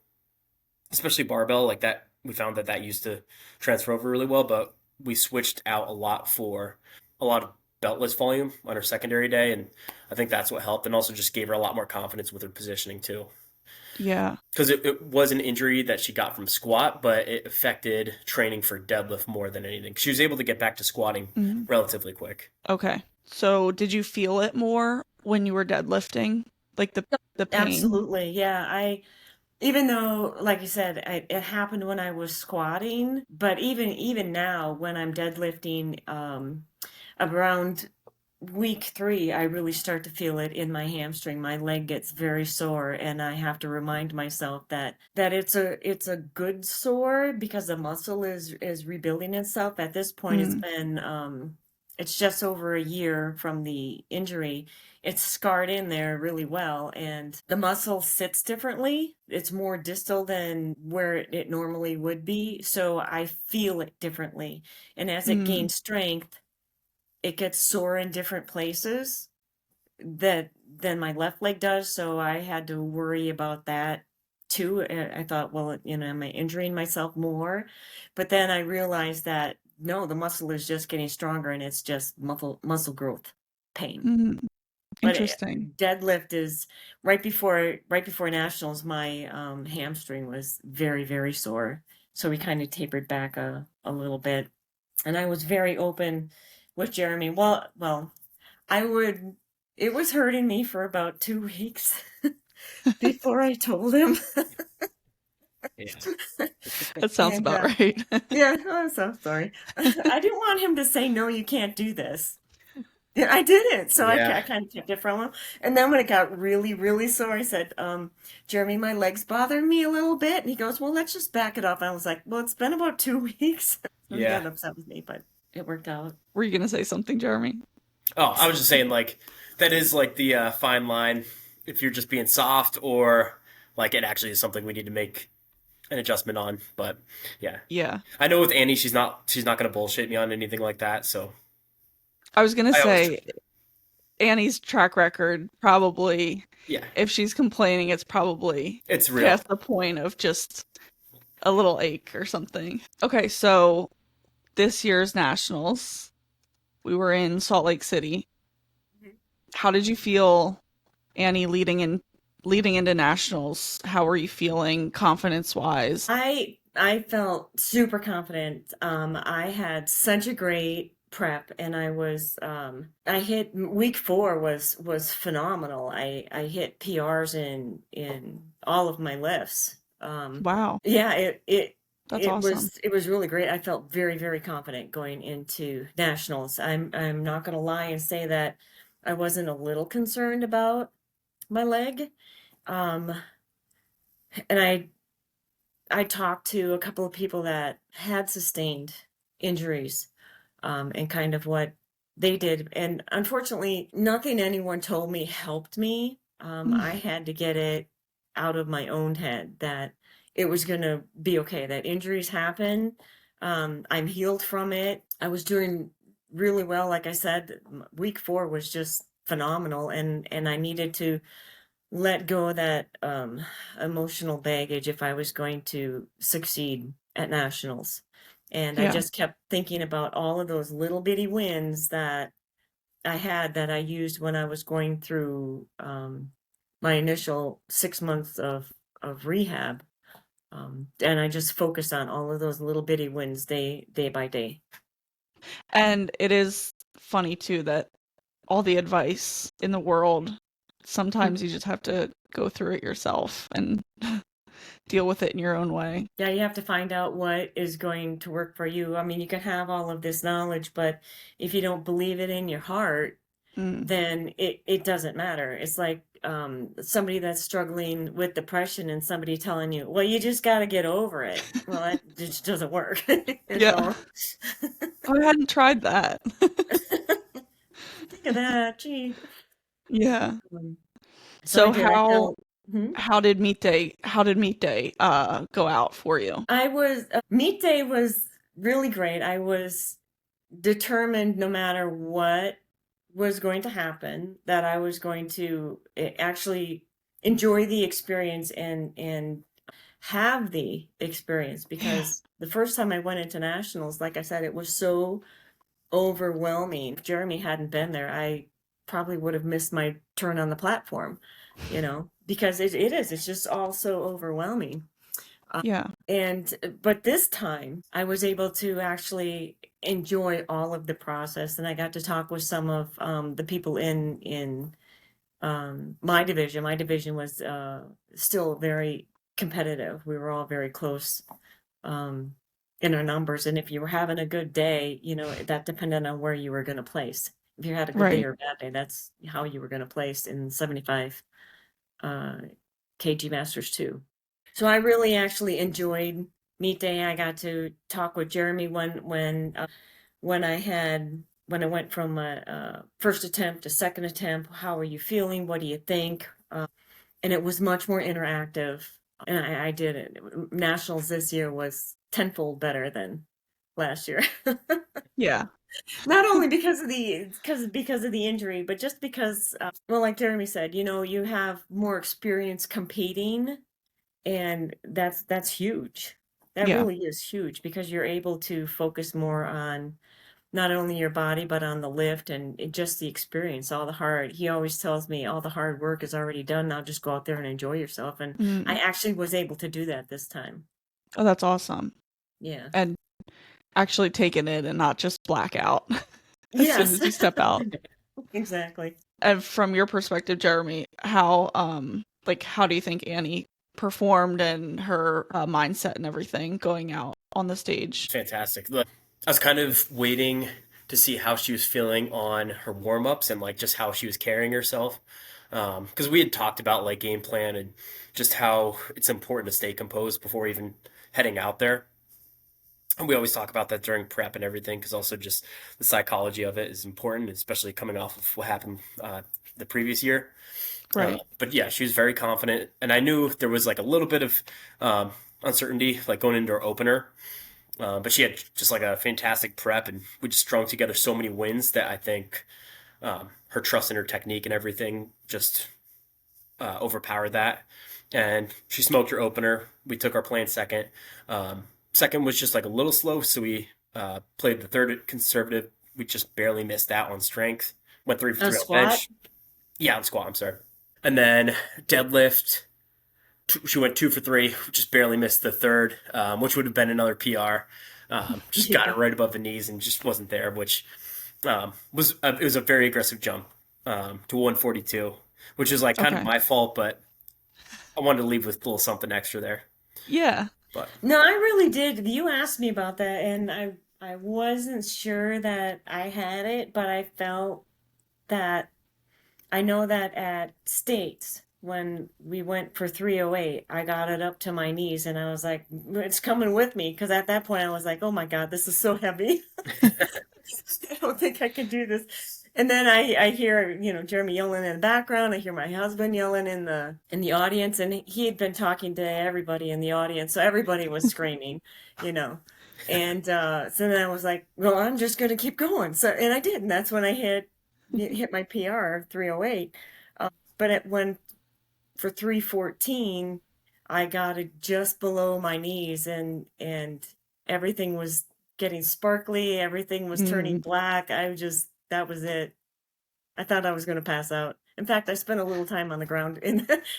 Speaker 3: especially barbell like that. We found that that used to transfer over really well, but we switched out a lot for a lot of beltless volume on her secondary day, and I think that's what helped, and also just gave her a lot more confidence with her positioning too.
Speaker 2: Yeah.
Speaker 3: Because it was an injury that she got from squat, but it affected training for deadlift more than anything. She was able to get back to squatting
Speaker 2: Mhm.
Speaker 3: relatively quick.
Speaker 2: Okay. So did you feel it more when you were deadlifting? Like the pain?
Speaker 1: Absolutely. Yeah. Even though, like you said, it happened when I was squatting, but even now when I'm deadlifting, around week 3, I really start to feel it in my hamstring. My leg gets very sore, and I have to remind myself that it's a good sore because the muscle is rebuilding itself. At this point,
Speaker 2: Mm,
Speaker 1: it's just over a year from the injury. It's scarred in there really well, and the muscle sits differently. It's more distal than where it normally would be, so I feel it differently. And as it
Speaker 2: mm,
Speaker 1: gains strength, it gets sore in different places that than my left leg does. So I had to worry about that too. I thought, well, am I injuring myself more? But then I realized that no, the muscle is just getting stronger, and it's just muscle growth pain.
Speaker 2: mm.
Speaker 1: But
Speaker 2: Interesting.
Speaker 1: deadlift is right before nationals. My hamstring was very sore, so we kind of tapered back a little bit, and I was very open with Jeremy. Well, I would. It was hurting me for about 2 weeks before I told him.
Speaker 3: Yeah.
Speaker 2: That sounds
Speaker 1: And
Speaker 2: about right.
Speaker 1: yeah, I'm so sorry. I didn't want him to say no, you can't do this. Yeah, I didn't, so I
Speaker 3: Yeah.
Speaker 1: kind of kept it from him. And then when it got really sore, I said, Jeremy, my legs bother me a little bit. And he goes, well, let's just back it off. And I was like, well, it's been about 2 weeks. So he
Speaker 3: Yeah.
Speaker 1: got upset with me, but it worked out.
Speaker 2: Were you gonna say something, Jeremy?
Speaker 3: Oh, I was just saying, like, that is like the fine line if you're just being soft or like it actually is something we need to make an adjustment on. But yeah,
Speaker 2: Yeah.
Speaker 3: I know with Annie, she's not going to bullshit me on anything like that. So
Speaker 2: I was gonna
Speaker 3: I always,
Speaker 2: say Annie's track record probably,
Speaker 3: yeah,
Speaker 2: if she's complaining, it's probably
Speaker 3: it's real.
Speaker 2: past the point of just a little ache or something. Okay, so this year's nationals, we were in Salt Lake City. How did you feel, Annie, leading into nationals? How were you feeling confidence wise?
Speaker 1: I felt super confident. I had such a great prep, and I hit week 4 was phenomenal. I hit PRs in all of my lifts.
Speaker 2: Wow,
Speaker 1: Yeah,
Speaker 2: that's awesome.
Speaker 1: it was really great. I felt very confident going into nationals. I'm not gonna lie and say that I wasn't a little concerned about my leg. Um, and I talked to a couple of people that had sustained injuries, and kind of what they did. And unfortunately, nothing anyone told me helped me. I had to get it out of my own head that it was going to be okay, that injuries happen. I'm healed from it. I was doing really well. Like I said, week 4 was just phenomenal. And I needed to let go of that emotional baggage if I was going to succeed at nationals. And I
Speaker 2: Yeah,
Speaker 1: just kept thinking about all of those little bitty wins that I had that I used when I was going through my initial 6 months of rehab. And I just focused on all of those little bitty wins day by day.
Speaker 2: and it is funny too that all the advice in the world, sometimes you just have to go through it yourself and deal with it in your own way.
Speaker 1: Yeah, you have to find out what is going to work for you. I mean, you can have all of this knowledge, but if you don't believe it in your heart,
Speaker 2: Mm,
Speaker 1: then it doesn't matter. It's like somebody that's struggling with depression and somebody telling you, well, you just got to get over it. Well, that just doesn't work.
Speaker 2: Yeah.
Speaker 1: So
Speaker 2: I hadn't tried that.
Speaker 1: think of that. Gee.
Speaker 2: Yeah.
Speaker 1: Um, so I
Speaker 2: So
Speaker 1: did. I felt. Hmm?
Speaker 2: how did meet day go out for you?
Speaker 1: I was meet day was really great. I was determined no matter what was going to happen that I was going to actually enjoy the experience and have the experience
Speaker 2: Yeah.
Speaker 1: because the first time I went into nationals, like I said, it was so overwhelming. If Jeremy hadn't been there, I probably would have missed my turn on the platform, because it's just all so overwhelming.
Speaker 2: Yeah.
Speaker 1: But this time I was able to actually enjoy all of the process, and I got to talk with some of the people in my division. My division was still very competitive. We were all very close um, in our numbers, and if you were having a good day, that depended on where you were going to place. If you had a good day
Speaker 2: Right.
Speaker 1: or a bad day, that's how you were going to place in 75 uh, KG Masters too. So I really actually enjoyed meet day. I got to talk with Jeremy when I went from a first attempt to second attempt. How are you feeling? What do you think? And it was much more interactive. And I did it. Nationals this year was tenfold better than last year.
Speaker 2: Yeah.
Speaker 1: Not only because of the injury, but just because, well, like Jeremy said, you have more experience competing, and that's huge. That
Speaker 2: Yeah.
Speaker 1: really is huge because you're able to focus more on not only your body but on the lift and just the experience. All the hard, he always tells me, all the hard work is already done. Now just go out there and enjoy yourself. And I
Speaker 2: Mm.
Speaker 1: actually was able to do that this time.
Speaker 2: Oh, that's awesome.
Speaker 1: Yeah.
Speaker 2: And actually take it in and not just black out as soon
Speaker 1: Yes.
Speaker 2: as you step out.
Speaker 1: Exactly.
Speaker 2: And from your perspective, Jeremy, how do you think Annie performed and her mindset and everything going out on the stage?
Speaker 3: Fantastic. I was kind of waiting to see how she was feeling on her warm ups and like just how she was carrying herself. Because we had talked about like game plan and just how it's important to stay composed before even heading out there. And we always talk about that during prep and everything because also just the psychology of it is important, especially coming off of what happened the previous year.
Speaker 2: Right.
Speaker 3: But yeah, she was very confident, and I knew there was like a little bit of uncertainty, like going into her opener. But she had just like a fantastic prep, and we just strung together so many wins that I think her trust in her technique and everything just overpowered that. And she smoked her opener. We took our plan second. Second was just like a little slow, so we played the third conservative. We just barely missed that on strength. Went 3 for 3 on
Speaker 1: Squat.
Speaker 3: bench. Yeah, on squat. I'm sorry. And then deadlift. She went 2 for 3, just barely missed the third, which would have been another PR. Just got
Speaker 1: Yeah.
Speaker 3: it right above the knees and just wasn't there, which it was a very aggressive jump to 142, which is like kind of
Speaker 2: Okay.
Speaker 3: my fault, but I wanted to leave with a little something extra there.
Speaker 2: Yeah.
Speaker 3: But
Speaker 1: No, I really did. You asked me about that, and I wasn't sure that I had it, but I felt that I know that at States, when we went for 308, I got it up to my knees and I was like, it's coming with me. Because at that point, I was like, oh my God, this is so heavy. I don't think I can do this. And then I hear, Jeremy yelling in the background. I hear my husband yelling in the audience, and he had been talking to everybody in the audience, so everybody was screaming, you know. And so then I was like, well, I'm just gonna keep going. So and I did, and that's when I hit my PR 308. But it went for 314. I got it just below my knees, and everything was getting sparkly. Everything was turning
Speaker 2: Mm.
Speaker 1: black. That was it. I thought I was going to pass out. In fact, I spent a little time on the ground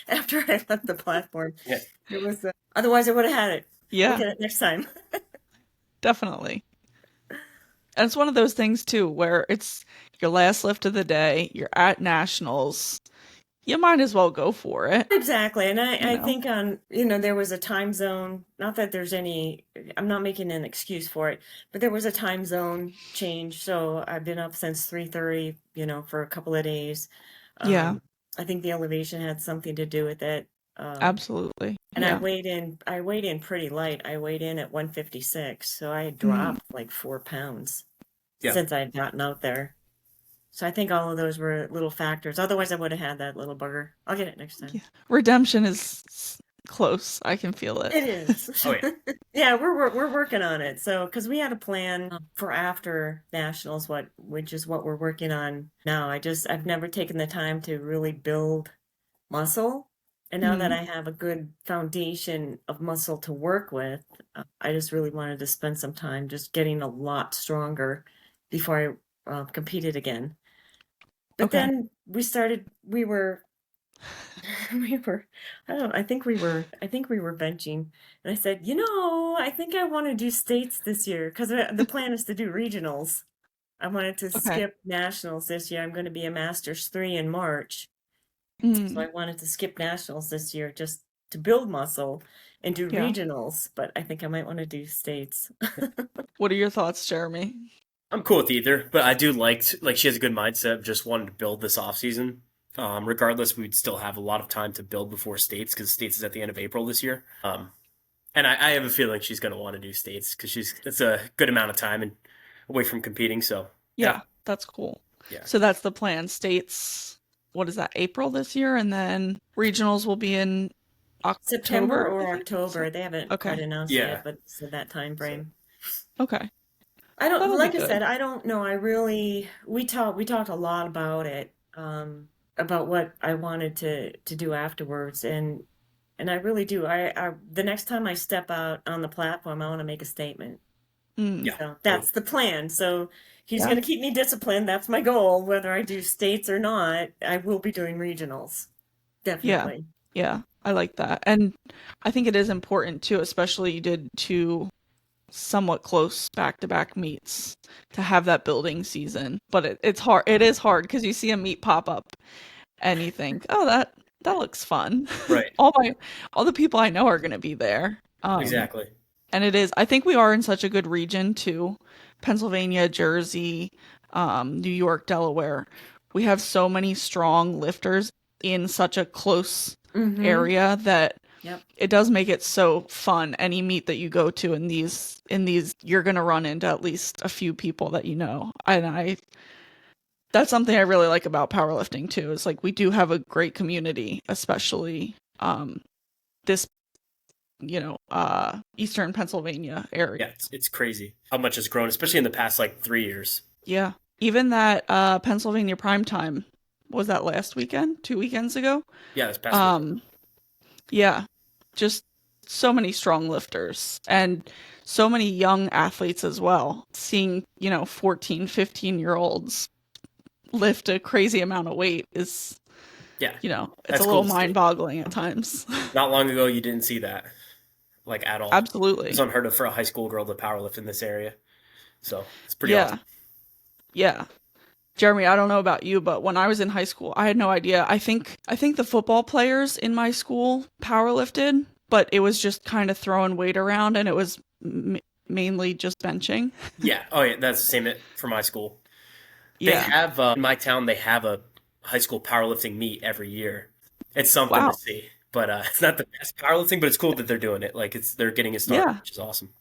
Speaker 1: after I left the platform.
Speaker 3: yeah,
Speaker 1: It was otherwise I would have had it. Look
Speaker 2: Yeah,
Speaker 1: at it next time.
Speaker 2: definitely. And it's one of those things too where it's your last lift of the day, you're at nationals. You might as well go for it,
Speaker 1: Exactly. And
Speaker 2: you
Speaker 1: I
Speaker 2: know.
Speaker 1: think there was a time zone, not that there's any, I'm not making an excuse for it, but there was a time zone change. So I've been up since 3:30, for a couple of days.
Speaker 2: Yeah.
Speaker 1: Um, I think the elevation had something to do with it.
Speaker 2: Absolutely.
Speaker 1: And I
Speaker 2: Yeah.
Speaker 1: weighed in pretty light. I weighed in at 156, so I had
Speaker 2: Mm,
Speaker 1: dropped like 4 pounds
Speaker 3: Yeah.
Speaker 1: since I had gotten out there. So I think all of those were little factors. Otherwise, I would have had that little bugger. I'll get it next time.
Speaker 2: yeah. Redemption is close. I can feel it.
Speaker 1: It is.
Speaker 3: Oh yeah.
Speaker 1: Yeah, we're working on it. So, because we had a plan for after nationals, which is what we're working on now. I've never taken the time to really build muscle, and now that
Speaker 2: Mm,
Speaker 1: I have a good foundation of muscle to work with, I just really wanted to spend some time just getting a lot stronger before I competed again. But
Speaker 2: okay.
Speaker 1: then we were we were, I don't know, I think we were benching. And I said, I think I want to do states this year because the plan is to do regionals. I wanted to
Speaker 2: Okay.
Speaker 1: skip nationals this year. I'm going to be a Masters 3 in March. So
Speaker 2: Mm,
Speaker 1: I wanted to skip nationals this year just to build muscle and do
Speaker 2: yeah.
Speaker 1: regionals. But I think I might want to do states.
Speaker 2: What are your thoughts, Jeremy?
Speaker 3: I'm cool with either, but I do like she has a good mindset of just wanting to build this off season. Regardless, we'd still have a lot of time to build before states because states is at the end of April this year. And I have a feeling she's going to want to do states because it's a good amount of time and away from competing. So yeah,
Speaker 2: Yeah, that's cool.
Speaker 3: yeah,
Speaker 2: So that's the plan. States, what is that, April this year? And then regionals will be in
Speaker 1: September
Speaker 2: October, I
Speaker 1: or
Speaker 2: think.
Speaker 1: October. They haven't quite
Speaker 2: Okay.
Speaker 1: announced
Speaker 3: yeah.
Speaker 1: yet, but it's in that time
Speaker 3: So
Speaker 1: frame.
Speaker 2: Okay.
Speaker 1: I don't,
Speaker 2: That'll be
Speaker 1: like I
Speaker 2: good.
Speaker 1: said, I don't know. We talked a lot about it, about what I wanted to do afterwards. And I really do. The next time I step out on the platform, I want to make a statement.
Speaker 2: Mm,
Speaker 3: yeah,
Speaker 1: So
Speaker 3: totally.
Speaker 1: that's the plan. So he's
Speaker 2: yeah.
Speaker 1: going to keep me disciplined. That's my goal. Whether I do states or not, I will be doing regionals.
Speaker 2: Yeah.
Speaker 1: Definitely.
Speaker 2: Yeah. I like that. And I think it is important too, especially you did two somewhat close back-to-back meets to have that building season. But it's hard. It is hard because you see a meet pop up and you think, oh, that looks fun.
Speaker 3: Right,
Speaker 2: All the people I know are going to be there.
Speaker 3: exactly.
Speaker 2: And it is. I think we are in such a good region too. Pennsylvania, Jersey, New York, Delaware. We have so many strong lifters in such a close
Speaker 1: Mm-hmm.
Speaker 2: area that
Speaker 1: Yep.
Speaker 2: it does make it so fun. Any meet that you go to in these you're gonna run into at least a few people that you know. And that's something I really like about powerlifting too, is like we do have a great community, especially this Eastern Pennsylvania area.
Speaker 3: Yeah, it's crazy how much has grown, especially in the past like 3 years.
Speaker 2: Yeah. Even that Pennsylvania prime time, was that last weekend? 2 weekends ago?
Speaker 3: Yeah, this past weekend.
Speaker 2: Um, yeah. Just so many strong lifters and so many young athletes as well. Seeing, 14, 15-year-olds lift a crazy amount of weight is,
Speaker 3: Yeah,
Speaker 2: it's a
Speaker 3: that's cool
Speaker 2: little
Speaker 3: to see.
Speaker 2: mind-boggling at times.
Speaker 3: Not long ago, you didn't see that like at all. It was
Speaker 2: Absolutely.
Speaker 3: unheard of for a high school girl to powerlift in this area. So it's pretty
Speaker 2: Yeah.
Speaker 3: awesome.
Speaker 2: Yeah. Jeremy, I don't know about you, but when I was in high school, I had no idea. I think the football players in my school powerlifted, but it was just kind of throwing weight around, and it was mainly just benching.
Speaker 3: Yeah. Oh yeah, that's the same for my school. They
Speaker 2: Yeah.
Speaker 3: have in my town. They have a high school powerlifting meet every year. It's something to
Speaker 2: Wow.
Speaker 3: see, but it's not the best powerlifting. But it's cool that they're doing it. Like they're getting it started,
Speaker 2: Yeah.
Speaker 3: which is awesome.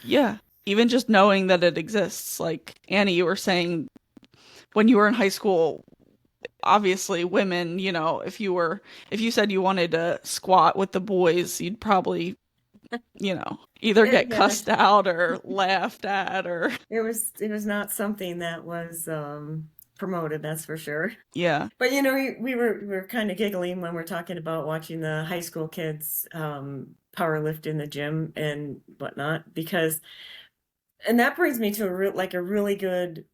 Speaker 2: Yeah. Even just knowing that it exists. Like Annie, you were saying when you were in high school, obviously women, if you said you wanted to squat with the boys, you'd probably, either get
Speaker 1: Yeah.
Speaker 2: cussed out or laughed at or
Speaker 1: It was not something that was promoted, that's for sure.
Speaker 2: yeah.
Speaker 1: But we were kind of giggling when we're talking about watching the high school kids power lift in the gym and whatnot, and that brings me to a really good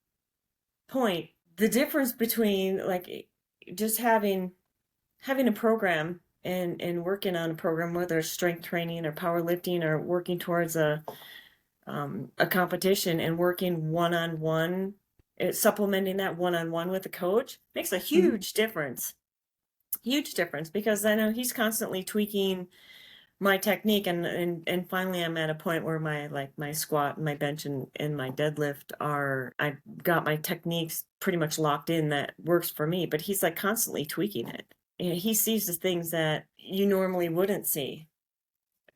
Speaker 1: point. The difference between like just having a program and working on a program, whether it's strength training or powerlifting or working towards a competition, and working one-on-one, supplementing that one-on-one with a coach makes a
Speaker 2: Mm,
Speaker 1: huge difference, because I know he's constantly tweaking my technique, and finally I'm at a point where my squat and my bench and my deadlift I've got my techniques pretty much locked in that works for me, but he's like constantly tweaking it. he sees the things that you normally wouldn't see.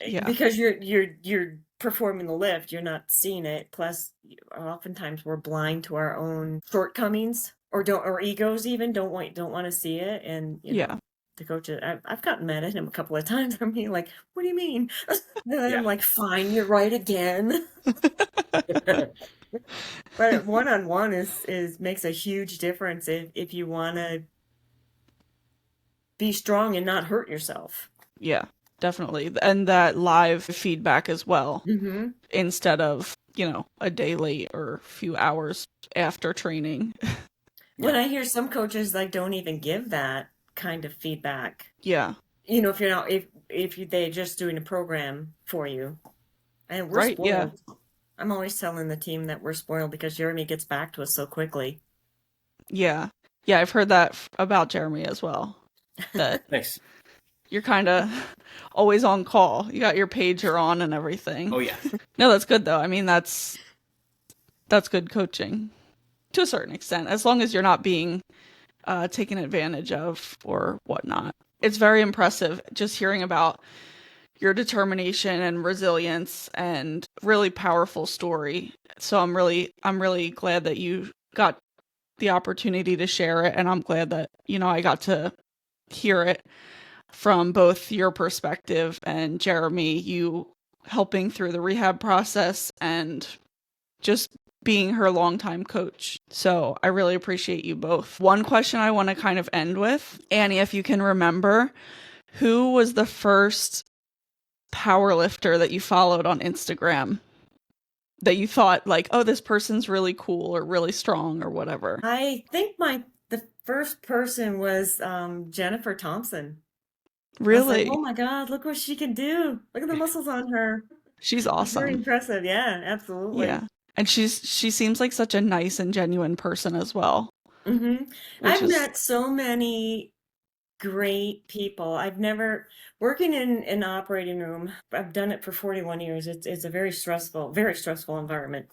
Speaker 2: Yeah.
Speaker 1: Because you're performing the lift, you're not seeing it. Plus, oftentimes we're blind to our own shortcomings, or egos even don't want to see it. And
Speaker 2: Yeah.
Speaker 1: the coach, I've gotten mad at him a couple of times. I'm being like, "What do you mean?" Then
Speaker 3: Yeah.
Speaker 1: I'm like, "Fine, you're right again." But one-on-one is makes a huge difference if you want to be strong and not hurt yourself.
Speaker 2: Yeah, definitely. And that live feedback as well,
Speaker 1: Mm-hmm.
Speaker 2: instead of, a day late or a few hours after training.
Speaker 1: When
Speaker 3: Yeah.
Speaker 1: I hear some coaches like don't even give that kind of feedback,
Speaker 2: Yeah.
Speaker 1: if you're not they're just doing a program for you, and we're
Speaker 2: Right. Yeah.
Speaker 1: spoiled. I'm always telling the team that we're spoiled because Jeremy gets back to us so quickly.
Speaker 2: Yeah. Yeah, I've heard that about Jeremy as well. That
Speaker 3: Thanks.
Speaker 2: you're kind of always on call. You got your pager on and everything.
Speaker 3: Oh yeah.
Speaker 2: No, that's good though. I mean, that's good coaching to a certain extent, as long as you're not being taken advantage of or whatnot. It's very impressive just hearing about your determination and resilience, and really powerful story. So I'm really glad that you got the opportunity to share it, and I'm glad that, I got to hear it from both your perspective and Jeremy, you helping through the rehab process and just being her longtime coach. So I really appreciate you both. One question I want to kind of end with, Annie, if you can remember, who was the first powerlifter that you followed on Instagram that you thought like, oh, this person's really cool or really strong or whatever?
Speaker 1: I think the first person was Jennifer Thompson. I was like, oh
Speaker 2: Really?
Speaker 1: my God, look what she can do. Look at the muscles on her.
Speaker 2: She's
Speaker 1: It's very
Speaker 2: awesome.
Speaker 1: impressive. Yeah, absolutely.
Speaker 2: Yeah. And she seems like such a nice and genuine person as well,
Speaker 1: Hmm.
Speaker 2: which
Speaker 1: I've
Speaker 2: is
Speaker 1: met so many great people. I've never working in an operating room. I've done it for 41 years. It's a very stressful environment.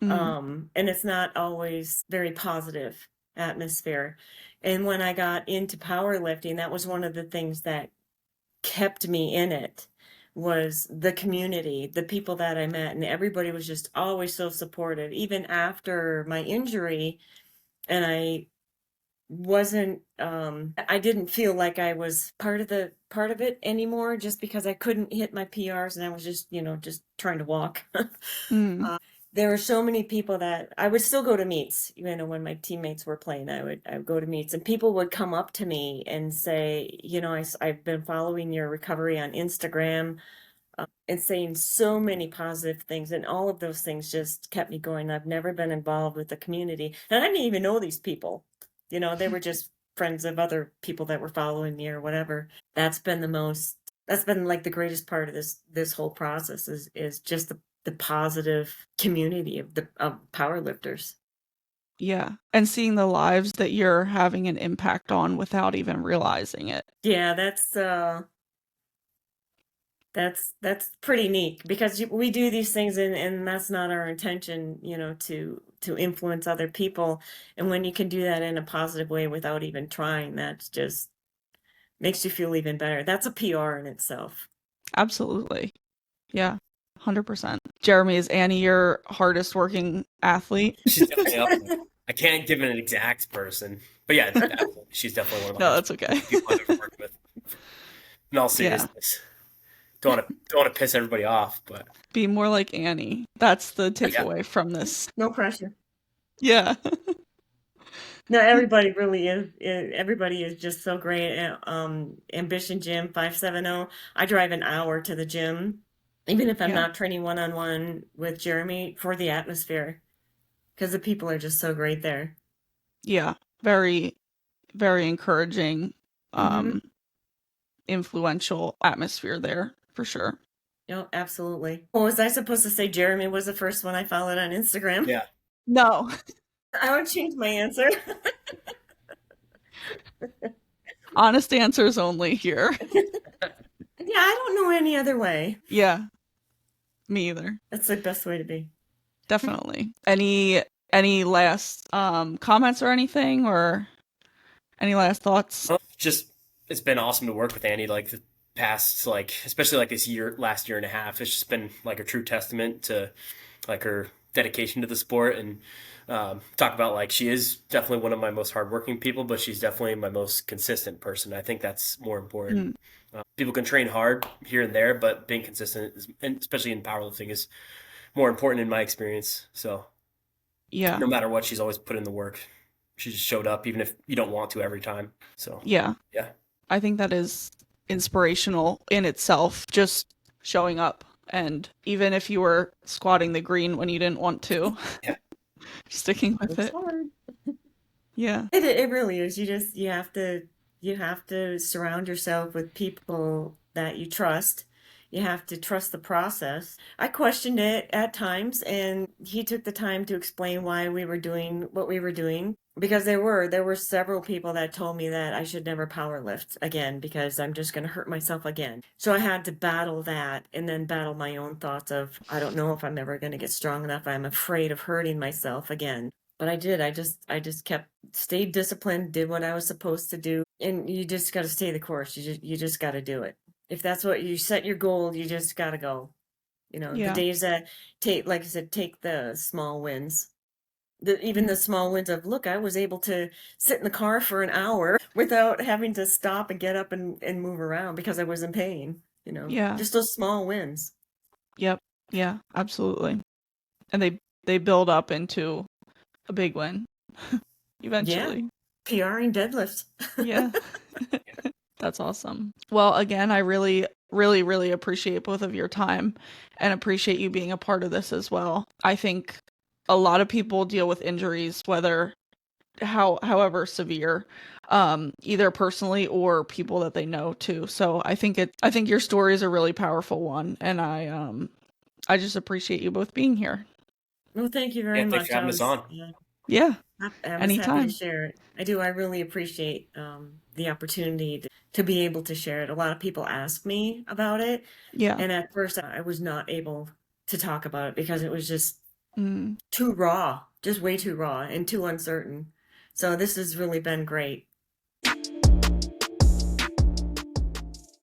Speaker 2: mm,
Speaker 1: And it's not always very positive atmosphere. And when I got into powerlifting, that was one of the things that kept me in it, was the community, the people that I met, and everybody was just always so supportive, even after my injury. And I didn't feel like I was part of it anymore, just because I couldn't hit my PRs and I was just trying to walk.
Speaker 2: mm,
Speaker 1: There were so many people that I would still go to meets, when my teammates were playing. I would go to meets, and people would come up to me and say, I've been following your recovery on Instagram, and saying so many positive things, and all of those things just kept me going. I've never been involved with the community, and I didn't even know these people. They were just friends of other people that were following me or whatever. That's been like the greatest part of this whole process, is just the positive community of powerlifters.
Speaker 2: yeah. And seeing the lives that you're having an impact on without even realizing it.
Speaker 1: Yeah, that's pretty neat, because we do these things, and that's not our intention, to influence other people. And when you can do that in a positive way without even trying, that's just makes you feel even better. That's a PR in itself.
Speaker 2: Absolutely. Yeah. 100%. Jeremy, is Annie your hardest working athlete?
Speaker 3: She's definitely up there. I can't give an exact person, but yeah, absolutely. She's definitely one of the
Speaker 2: No,
Speaker 3: hardest
Speaker 2: that's okay.
Speaker 3: people I've ever worked with. In all
Speaker 2: Yeah.
Speaker 3: seriousness, don't want to piss everybody off, but
Speaker 2: Be more like Annie. That's the
Speaker 3: yeah,
Speaker 2: takeaway from this.
Speaker 1: No pressure.
Speaker 2: Yeah.
Speaker 1: No, everybody really is. Everybody is just so great. Ambition Gym 570. I drive an hour to the gym, even if I'm
Speaker 2: Yeah.
Speaker 1: not training one-on-one with Jeremy, for the atmosphere, because the people are just so great there.
Speaker 2: Yeah. Very, very encouraging,
Speaker 1: Hmm.
Speaker 2: um, influential atmosphere there for sure.
Speaker 1: No, absolutely. Well, was I supposed to say Jeremy was the first one I followed on Instagram?
Speaker 3: yeah.
Speaker 2: No.
Speaker 1: I would change my answer.
Speaker 2: Honest answers only here.
Speaker 1: Yeah, I don't know any other way.
Speaker 2: Yeah. Me either.
Speaker 1: That's the best way to be.
Speaker 2: Definitely. Any last comments or anything, or any last thoughts?
Speaker 3: Well, just it's been awesome to work with Annie. Like the past, like especially like this last year and a half, it's just been like a true testament to like her dedication to the sport. And talk about like she is definitely one of my most hardworking people, but she's definitely my most consistent person. I think that's more important.
Speaker 2: Mm,
Speaker 3: People can train hard here and there, but being consistent, and especially in powerlifting, is more important in my experience. So
Speaker 2: yeah.
Speaker 3: no matter what, she's always put in the work. She just showed up, even if you don't want to every time. So
Speaker 2: Yeah.
Speaker 3: yeah,
Speaker 2: I think that is inspirational in itself, just showing up. And even if you were squatting the green when you didn't want to,
Speaker 3: yeah,
Speaker 2: sticking with
Speaker 1: It's
Speaker 2: it.
Speaker 1: hard.
Speaker 2: Yeah.
Speaker 1: It really is. You have to surround yourself with people that you trust. You have to trust the process. I questioned it at times, and he took the time to explain why we were doing what we were doing. Because there were several people that told me that I should never power lift again because I'm just going to hurt myself again. So I had to battle that and then battle my own thoughts of I don't know if I'm ever going to get strong enough. I'm afraid of hurting myself again. But I did. I just kept stayed disciplined, did what I was supposed to do, and you just got to stay the course. You just got to do it. If that's what you set your goal, you just got to go. You know, the
Speaker 2: Yeah.
Speaker 1: days that take, like I said, take the small wins. Even the small wins of, look, I was able to sit in the car for an hour without having to stop and get up and move around because I was in pain. You know,
Speaker 2: Yeah.
Speaker 1: just those small wins.
Speaker 2: Yep. Yeah, absolutely. And they build up into a big win
Speaker 1: Yeah,
Speaker 2: eventually.
Speaker 1: PRing deadlifts.
Speaker 2: Yeah. That's awesome. Well, again, I really, really, really appreciate both of your time and appreciate you being a part of this as well. I think a lot of people deal with injuries, whether however severe, either personally or people that they know too. So I think your story is a really powerful one, and I just appreciate you both being here.
Speaker 1: Well, thank you very
Speaker 3: yeah. Thanks for
Speaker 1: much.
Speaker 3: having us on.
Speaker 2: Yeah,
Speaker 1: I was happy to
Speaker 2: anytime.
Speaker 1: share it. I do. I really appreciate the opportunity to be able to share it. A lot of people ask me about it,
Speaker 2: Yeah.
Speaker 1: and at first I was not able to talk about it because it was just
Speaker 2: Mm,
Speaker 1: too raw, just way too raw and too uncertain. So this has really been great.